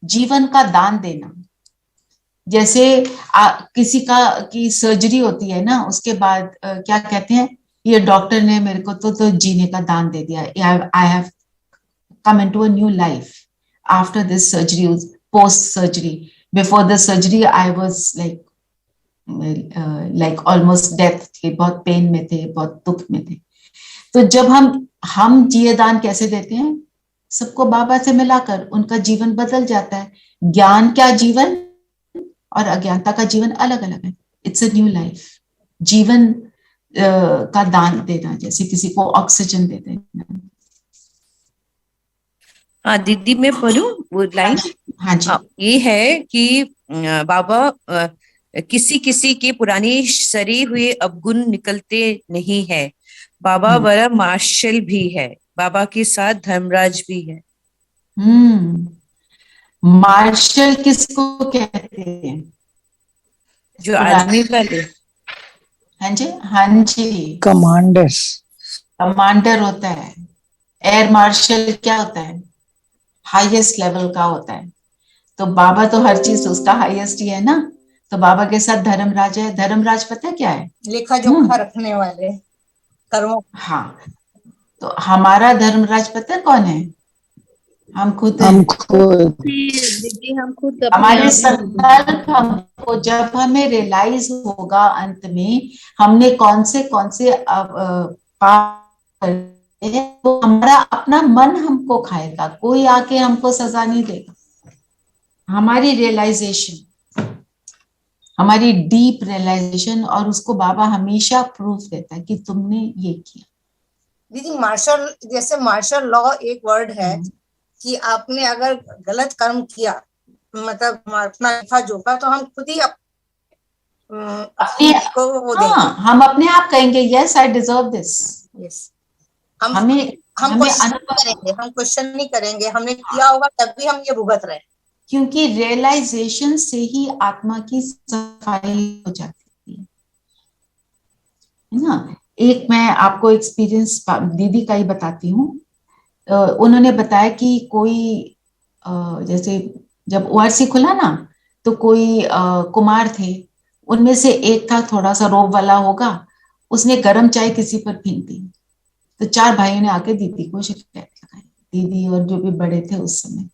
Speaker 3: जीवन का दान देना। जैसे किसी की सर्जरी होती है ना, उसके बाद क्या कहते हैं, ये डॉक्टर ने मेरे को तो जीने का दान दे दिया, I have come into a new life after this surgery, post surgery. Before the surgery I was like almost death थे, बहुत पेन में थे, बहुत दुख में थे। तो जब हम जिए दान कैसे देते हैं? सबको बाबा से मिलाकर उनका जीवन बदल जाता है। ज्ञान का जीवन और अज्ञानता का जीवन अलग अलग है। It's a new life. जीवन का दान देना, जैसे किसी को ऑक्सीजन देते हैं।
Speaker 8: हाँ दीदी, मैं पढ़ूं वो लाइन?
Speaker 3: हाँ जी।
Speaker 8: ये है कि बाबा किसी किसी के पुराने सरे हुए अवगुण निकलते नहीं है। बाबा बड़ा मार्शल भी है, बाबा के साथ धर्मराज भी है।
Speaker 3: मार्शल किसको कहते हैं?
Speaker 8: जो आर्मी वाले।
Speaker 3: हाँ जी, हाँ जी,
Speaker 7: कमांडर।
Speaker 3: कमांडर होता है। एयर मार्शल क्या होता है? हाईएस्ट लेवल का होता है। तो बाबा तो हर चीज उसका हाईएस्ट ही है ना। तो बाबा के साथ धर्मराज है। धर्मराज पता है क्या है?
Speaker 6: लेखा जोखा रखने वाले, कर्मों।
Speaker 3: हाँ, तो हमारा धर्मराज पता है कौन है? हम खुद हैं।
Speaker 4: दीदी हम खुद अपने
Speaker 3: हमारे
Speaker 4: आप
Speaker 3: संकल्प हमको जब हमें रियलाइज होगा अंत में हमने कौन से पाप करे हैं, तो हमारा अपना मन हमको खाएगा, कोई आके हमको सजा नहीं देगा। हमारी रियलाइजेशन, हमारी डीप रियलाइजेशन, और उसको बाबा हमेशा प्रूफ देता है कि तुमने ये किया।
Speaker 6: दीदी मार्शल, जैसे मार्शल लॉ एक वर्ड है कि आपने अगर गलत कर्म किया, मतलब अपना लेखा जोखा, तो हम खुद ही को वो देंगे।
Speaker 3: हम अपने आप कहेंगे yes I deserve this.
Speaker 6: Yes, हम
Speaker 3: हमें
Speaker 6: क्वेश्चन नहीं करेंगे, हमने किया होगा तभी हम ये भुगत रहे हैं।
Speaker 3: क्योंकि रियलाइजेशन से ही आत्मा की सफाई हो जाती है ना। एक मैं आपको एक्सपीरियंस दीदी का ही बताती हूँ। उन्होंने बताया कि कोई जैसे जब ओआरसी खुला ना, तो कोई कुमार थे, उनमें से एक था थोड़ा सा रोब वाला होगा, उसने गर्म चाय किसी पर फेंक दी। तो 4 भाइयों ने आके दीदी को शिकायत लगाई, दीदी और जो भी बड़े थे उस समय।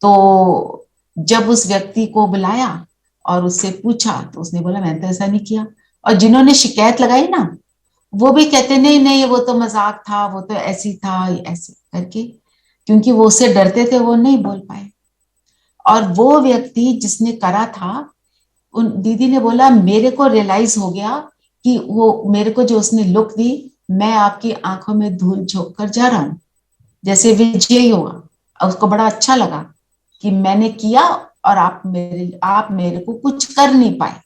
Speaker 3: तो जब उस व्यक्ति को बुलाया और उससे पूछा तो उसने बोला मैंने तो ऐसा नहीं किया। और जिन्होंने शिकायत लगाई ना, वो भी कहते नहीं नहीं वो तो मजाक था, वो तो ऐसी था, ऐसे करके, क्योंकि वो उससे डरते थे, वो नहीं बोल पाए। और वो व्यक्ति जिसने करा था, उन दीदी ने बोला मेरे को रियलाइज हो गया कि वो मेरे को जो उसने लुक दी, मैं आपकी आंखों में धूल झोंक कर जा रहा हूं, जैसे विजय हुआ। और उसको बड़ा अच्छा लगा कि मैंने किया और आप मेरे को कुछ कर नहीं पाए।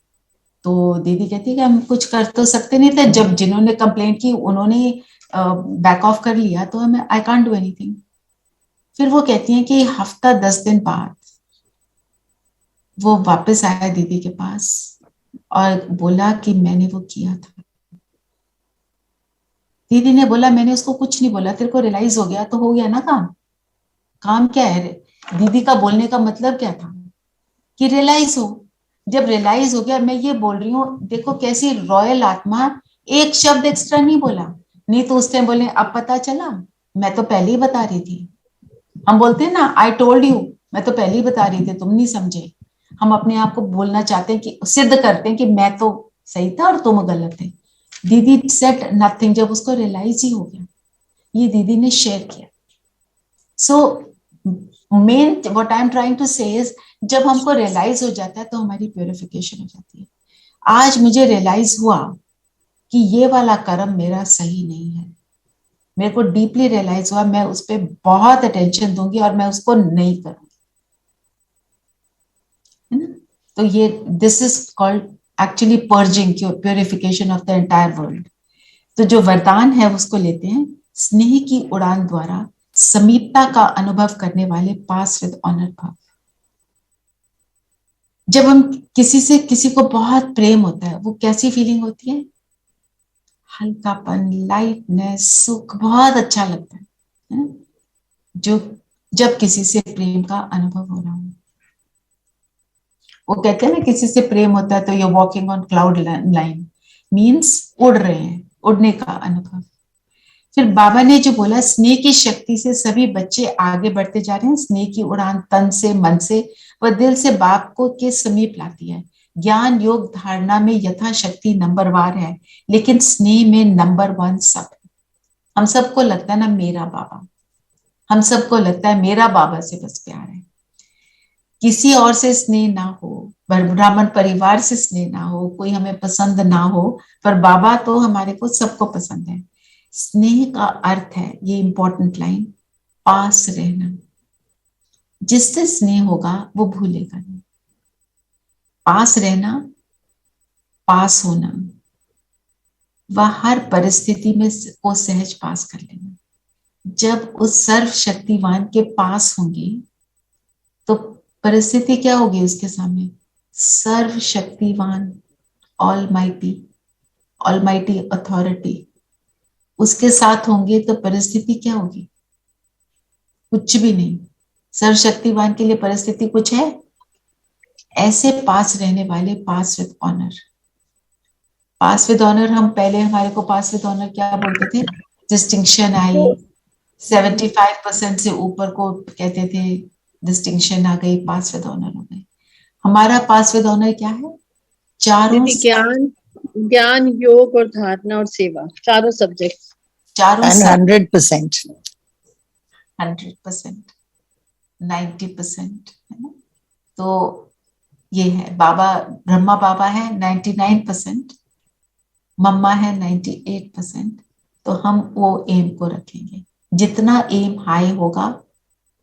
Speaker 3: तो दीदी कहती है कि हम कुछ कर तो सकते नहीं थे, जब जिन्होंने कंप्लेंट की उन्होंने बैक ऑफ कर लिया, तो हमें आई कांट डू एनीथिंग। फिर वो कहती हैं कि हफ्ता 10 दिन बाद वो वापस आया दीदी के पास और बोला कि मैंने वो किया था। दीदी ने बोला मैंने उसको कुछ नहीं बोला, तेरे को रियलाइज हो गया तो हो गया ना काम। काम क्या है? दीदी का बोलने का मतलब क्या था कि रियलाइज हो। जब रियलाइज हो गया, मैं ये बोल रही हूँ, देखो कैसी रॉयल आत्मा, एक शब्द एक्स्ट्रा नहीं बोला। नहीं तो उस टाइम बोले अब पता चला, मैं तो पहले ही बता रही थी। हम बोलते हैं ना आई टोल्ड यू, मैं तो पहले ही बता रही थी, तुम नहीं समझे। हम अपने आप को बोलना चाहते हैं कि सिद्ध करते हैं कि मैं तो सही था और तुम गलत थे। दीदी सेड नथिंग, जब उसको रियलाइज ही हो गया। ये दीदी ने शेयर किया। So main what I am trying to say is, जब हमको रियलाइज हो जाता है तो हमारी प्योरिफिकेशन हो जाती है। आज मुझे रियलाइज हुआ कि ये वाला कर्म मेरा सही नहीं है, मेरे को डीपली रियलाइज हुआ, मैं उस पर बहुत अटेंशन दूंगी और मैं उसको नहीं करूंगी, है ना। तो ये this is called actually purging, purification of the entire world. तो जो वरदान है उसको लेते हैं, स्नेह की उड़ान द्वारा समीपता का अनुभव करने वाले पास विद ऑनर भाव। जब हम किसी को बहुत प्रेम होता है, वो कैसी फीलिंग होती है? हल्कापन, लाइटनेस, सुख, बहुत अच्छा लगता है जो जब किसी से प्रेम का अनुभव हो रहा हो। वो कहते हैं ना किसी से प्रेम होता है तो you walking on cloud line, means उड़ रहे हैं, उड़ने का अनुभव। फिर बाबा ने जो बोला स्नेह की शक्ति से सभी बच्चे आगे बढ़ते जा रहे हैं। स्नेह की उड़ान तन से, मन से व दिल से बाप को के समीप लाती है। ज्ञान योग धारणा में यथाशक्ति नंबरवार है, लेकिन स्नेह में नंबर 1 सब है। हम सबको लगता है ना मेरा बाबा, हम सबको लगता है मेरा बाबा से बस प्यार है, किसी और से स्नेह ना हो, ब्राह्मण परिवार से स्नेह ना हो, कोई हमें पसंद ना हो, पर बाबा तो हमारे को सबको पसंद है। स्नेह का अर्थ है, ये इंपॉर्टेंट लाइन, पास रहना। जिससे स्नेह होगा वो भूलेगा नहीं। पास रहना पास होना, वह हर परिस्थिति में को सहज पास कर लेना। जब उस सर्वशक्तिवान के पास होंगे तो परिस्थिति क्या होगी उसके सामने? सर्वशक्तिवान, ऑलमाइटी अथॉरिटी उसके साथ होंगे तो परिस्थिति क्या होगी? कुछ भी नहीं। सर्वशक्तिवान के लिए परिस्थिति कुछ है? ऐसे पास रहने वाले pass with honour. Pass with honour, हम पहले हमारे को पास विद ऑनर क्या बोलते थे? डिस्टिंक्शन आई, 75% से ऊपर को कहते थे डिस्टिंक्शन आ गई, पास विद ऑनर हो गई। हमारा पास विद ऑनर क्या है? चारों
Speaker 4: ज्ञान, योग और धारणा और सेवा, चारों सब्जेक्ट,
Speaker 3: चारों
Speaker 7: 100%,
Speaker 3: 90% है ना। तो ये है बाबा, ब्रह्मा बाबा है 99%, मम्मा है 98%। तो हम वो एम को रखेंगे, जितना एम हाई होगा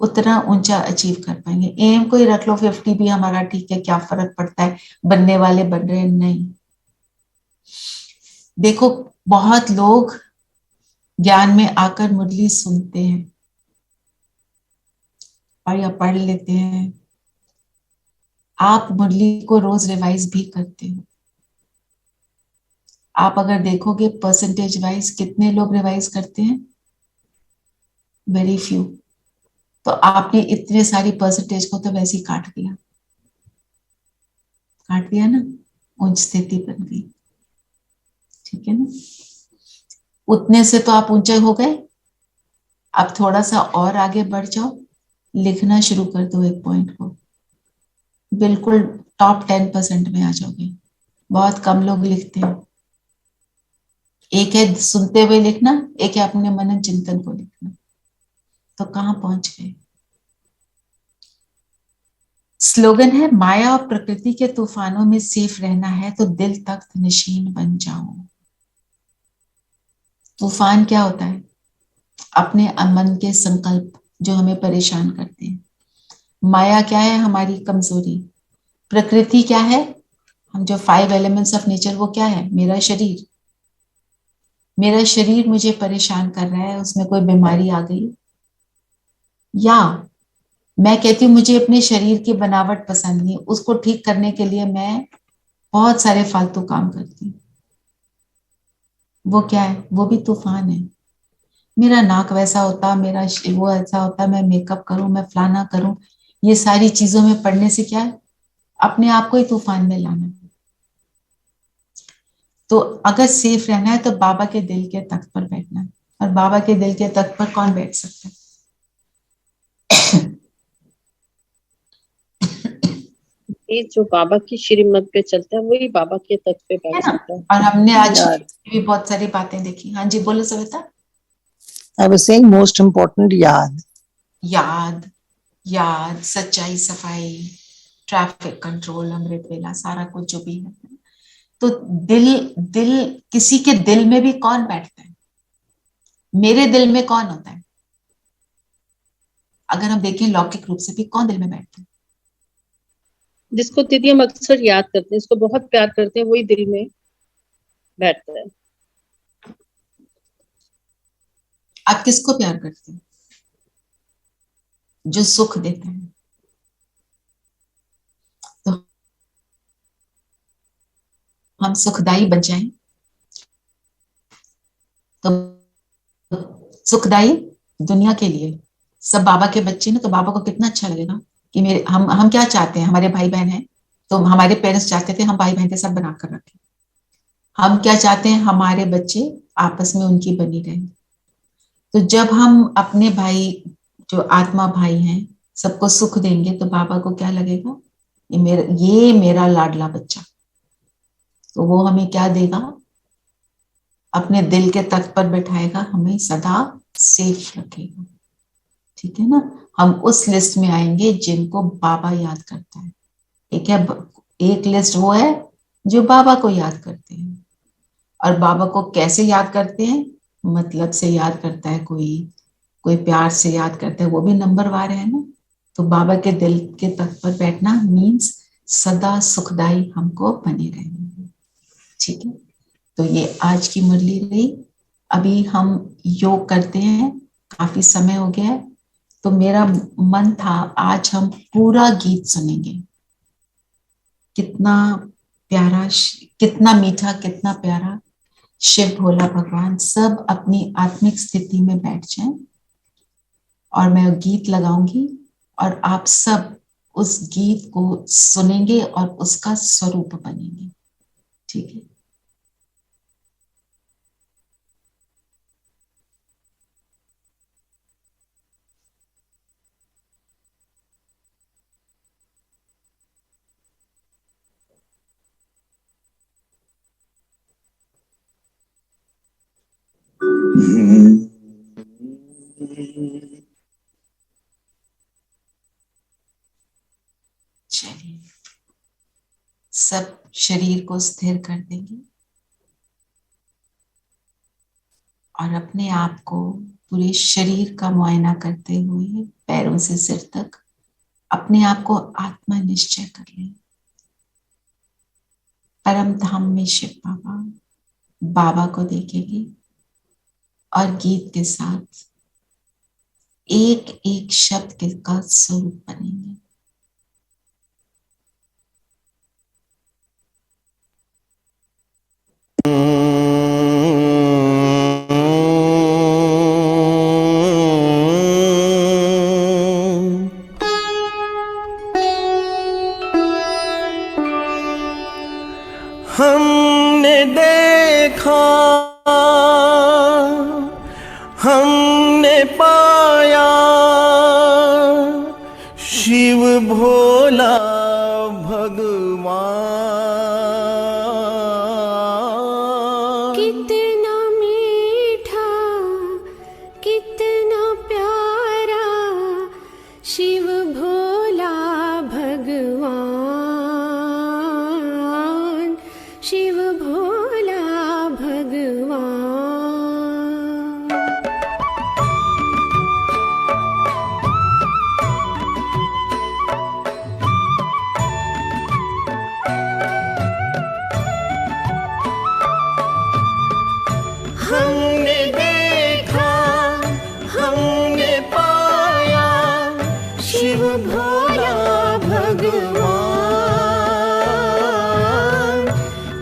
Speaker 3: उतना ऊंचा अचीव कर पाएंगे। एम को ही रख लो 50 भी हमारा ठीक है, क्या फर्क पड़ता है, बनने वाले बन रहे हैं। नहीं, देखो बहुत लोग ज्ञान में आकर मुरली सुनते हैं और या पढ़ लेते हैं। आप मुरली को रोज रिवाइज भी करते हो। आप अगर देखोगे परसेंटेज वाइज कितने लोग रिवाइज करते हैं? Very few. तो आपने इतने सारी परसेंटेज को तो वैसे ही काट दिया ना, उच्च स्थिति बन गई। ठीक है ना, उतने से तो आप ऊंचे हो गए। अब थोड़ा सा और आगे बढ़ जाओ, लिखना शुरू कर दो एक पॉइंट को, बिल्कुल टॉप 10% में आ जाओगे। बहुत कम लोग लिखते हैं। एक है सुनते हुए लिखना, एक है अपने मनन चिंतन को लिखना। तो कहां पहुंच गए? स्लोगन है, माया और प्रकृति के तूफानों में सेफ रहना है तो दिल तख्त नशीन बन जाओ। तूफान क्या होता है? अपने मन के संकल्प जो हमें परेशान करते हैं। माया क्या है? हमारी कमजोरी। प्रकृति क्या है? हम जो 5 एलिमेंट्स ऑफ नेचर, वो क्या है? मेरा शरीर। मेरा शरीर मुझे परेशान कर रहा है, उसमें कोई बीमारी आ गई, या मैं कहती हूँ मुझे अपने शरीर की बनावट पसंद नहीं, उसको ठीक करने के लिए मैं बहुत सारे फालतू काम करती हूँ। वो क्या है? वो भी तूफान है। मेरा नाक वैसा होता, मेरा वो ऐसा होता, मैं मेकअप करूं, मैं फलाना करूं, ये सारी चीजों में पढ़ने से क्या है? अपने आप को ही तूफान में लाना। तो अगर सेफ रहना है तो बाबा के दिल के तख्त पर बैठना है। और बाबा के दिल के तख्त पर कौन बैठ सकता है?
Speaker 4: ये जो बाबा की श्रीमत पे चलता है वही बाबा के तख्त पे बैठ सकता है।
Speaker 3: और हमने आज भी बहुत सारी बातें देखी। हाँ जी, बोलो Savita.
Speaker 7: I was saying most important,
Speaker 3: याद, सच्चाई, सफाई, ट्रैफिक कंट्रोल, अमृत वेला, सारा कुछ जो भी है। तो दिल किसी के दिल में भी कौन बैठता है? मेरे दिल में कौन होता है? अगर हम देखें लौकिक रूप से भी, कौन दिल में बैठता है?
Speaker 4: जिसको दीदी हम अक्सर याद करते हैं, इसको बहुत प्यार करते हैं, वही दिल में बैठता है।
Speaker 3: आप किसको प्यार करते हैं? जो सुख देता है। तो हम सुखदाई बन जाएं, तो सुखदाई दुनिया के लिए सब बाबा के बच्चे ना, तो बाबा को कितना अच्छा लगेगा कि मेरे हम क्या चाहते हैं? हमारे भाई बहन हैं, तो हमारे पेरेंट्स चाहते थे हम भाई बहन के साथ बनाकर रखें। हम क्या चाहते हैं? हमारे बच्चे आपस में उनकी बनी रहे। तो जब हम अपने भाई जो आत्मा भाई हैं सबको सुख देंगे तो बाबा को क्या लगेगा? ये मेरा लाडला बच्चा। तो वो हमें क्या देगा? अपने दिल के तख्त पर बैठाएगा, हमें सदा सेफ रखेगा। ठीक है ना। हम उस लिस्ट में आएंगे जिनको बाबा याद करता है। एक लिस्ट वो है जो बाबा को याद करते हैं। और बाबा को कैसे याद करते हैं? मतलब से याद करता है, कोई प्यार से याद करता है, वो भी नंबरवार है ना। तो बाबा के दिल के तख्त पर बैठना मीन्स सदा सुखदाई हमको बने रहेंगे। ठीक है, तो ये आज की मुरली रही। अभी हम योग करते हैं, काफी समय हो गया है, तो मेरा मन था आज हम पूरा गीत सुनेंगे। कितना प्यारा, कितना मीठा, कितना प्यारा। शिव भोला भगवान सब अपनी आत्मिक स्थिति में बैठ जाएं और मैं गीत लगाऊंगी और आप सब उस गीत को सुनेंगे और उसका स्वरूप बनेंगे। ठीक है, चलिए सब शरीर को स्थिर कर देंगे और अपने आप को पूरे शरीर का मुआयना करते हुए पैरों से सिर तक अपने आप को आत्मा निश्चय कर लें। परम धाम में शिव बाबा, बाबा को देखेंगे और गीत के साथ एक एक शब्द का स्वरूप बनेंगे।
Speaker 13: हमने देखा, हमने पाया, शिव भोला भगवान।
Speaker 1: कितना मीठा, कितना प्यारा, शिव भोला भगवान, शिव भोला भगवान।
Speaker 13: हमने देखा, हमने पाया, शिव भोला भगवान।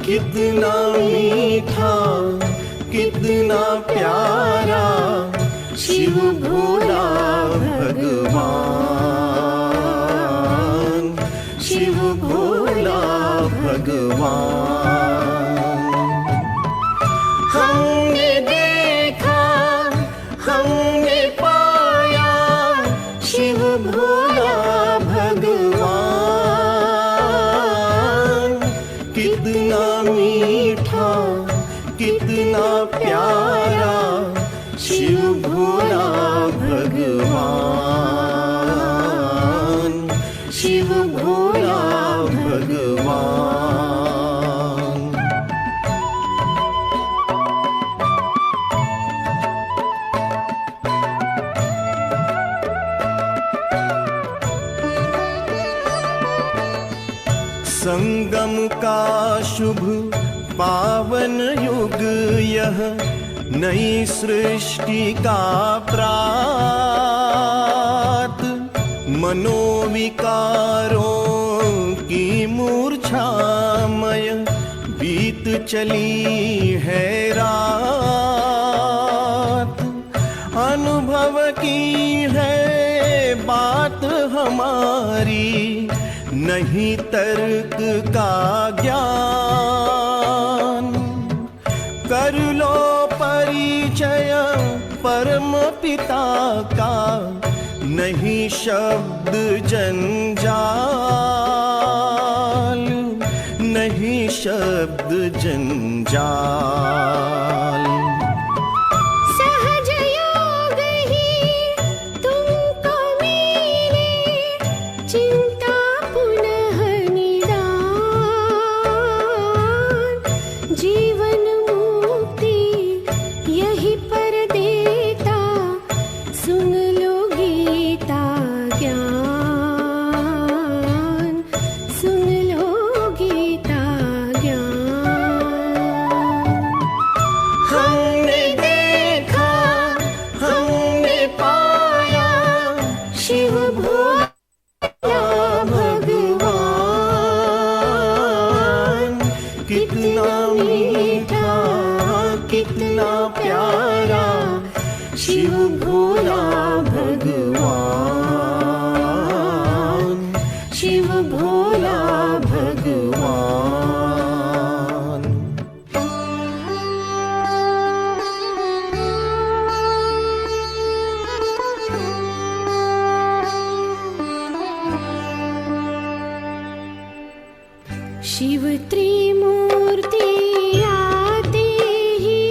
Speaker 13: कितना मीठा, कितना प्यारा, शिव भोला भगवान, शिव भोला भगवान। हमने देखा, हमने पाया, शिव भोला भगवान। कितना मीठा, कितना प्यारा, शिव भोला भगवान, शिव भोला भगवान। संगम का शुभ पावन युग यह, नई सृष्टि का प्रात। मनोविकारों की मूर्छामय बीत चली है रात। अनुभव की है बात हमारी, नहीं तर्क का ज्ञान। कर लो परिचय परम पिता का, नहीं शब्द जंजाल, नहीं शब्द जंजाल।
Speaker 1: सहज योग ही तुमको मिले, चिंता पुनः निदान। जीवन मुक्ति यही पर देता, सुन लो गीता ज्ञान, सुन लो गीता ज्ञान।
Speaker 13: भोला भगवान, शिव भोला भगवान।
Speaker 1: शिव त्रिमूर्ति आते ही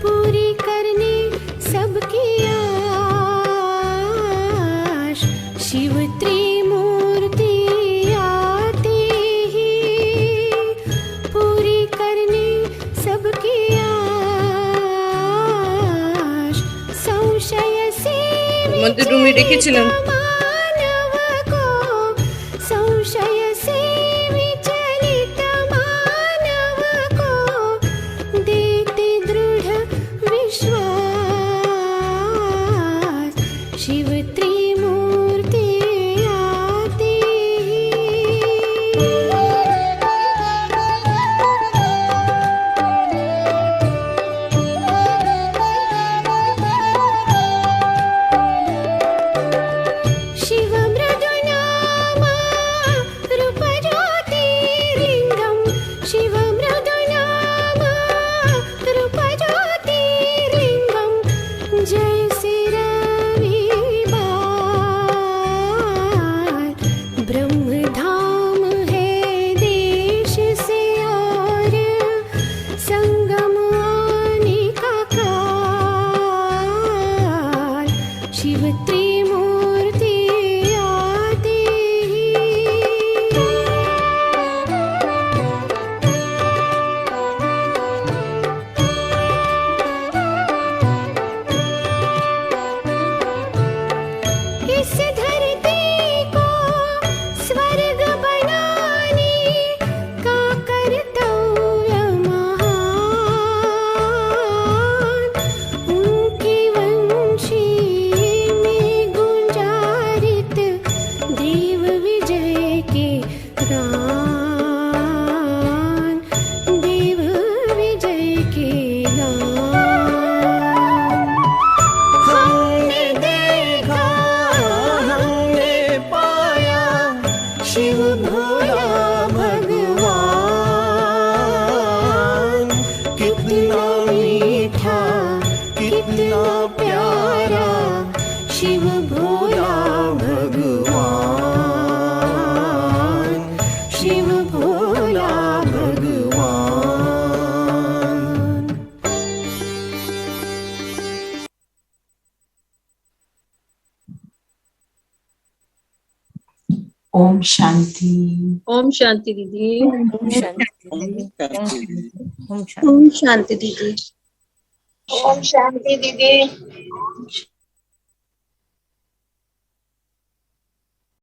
Speaker 1: पूरी करने सबकी आश। शिव त्रिमूर्ति आते ही पूरी करने सबकी आश। संशय से
Speaker 8: মন্দির রুমে রেখেছিলাম।
Speaker 1: मानव को संशय से विचलित मानव को देते दृढ़ विश्वास। शिव त्रिमूर्ति आते ही शिव मृदुनामा रूप ज्योतिर्लिंगम। शिव मृदुनामा रूप ज्योतिर्लिंगम। जैसे रविवार ब्रह्मधाम है देश से और संगम आने का काल। शिव त्रिमूर्ति आते ही इस धरती को स्वर्ग बनाने का कर्तव्य महान। उनकी वंशी में गुंजारित देव विजय के गान। देव विजय के गान।
Speaker 13: हमने देखा, हमने पाया, शिव भोला भगवान। कितना मीठा, कितना प्यारा, शिव भोला भगवान, शिव भोला भगवान।
Speaker 3: ओम शांति।
Speaker 4: ओम शांति दीदी।
Speaker 8: ओम शांति।
Speaker 9: ओम शांति दीदी।
Speaker 6: ओम शांति दीदी।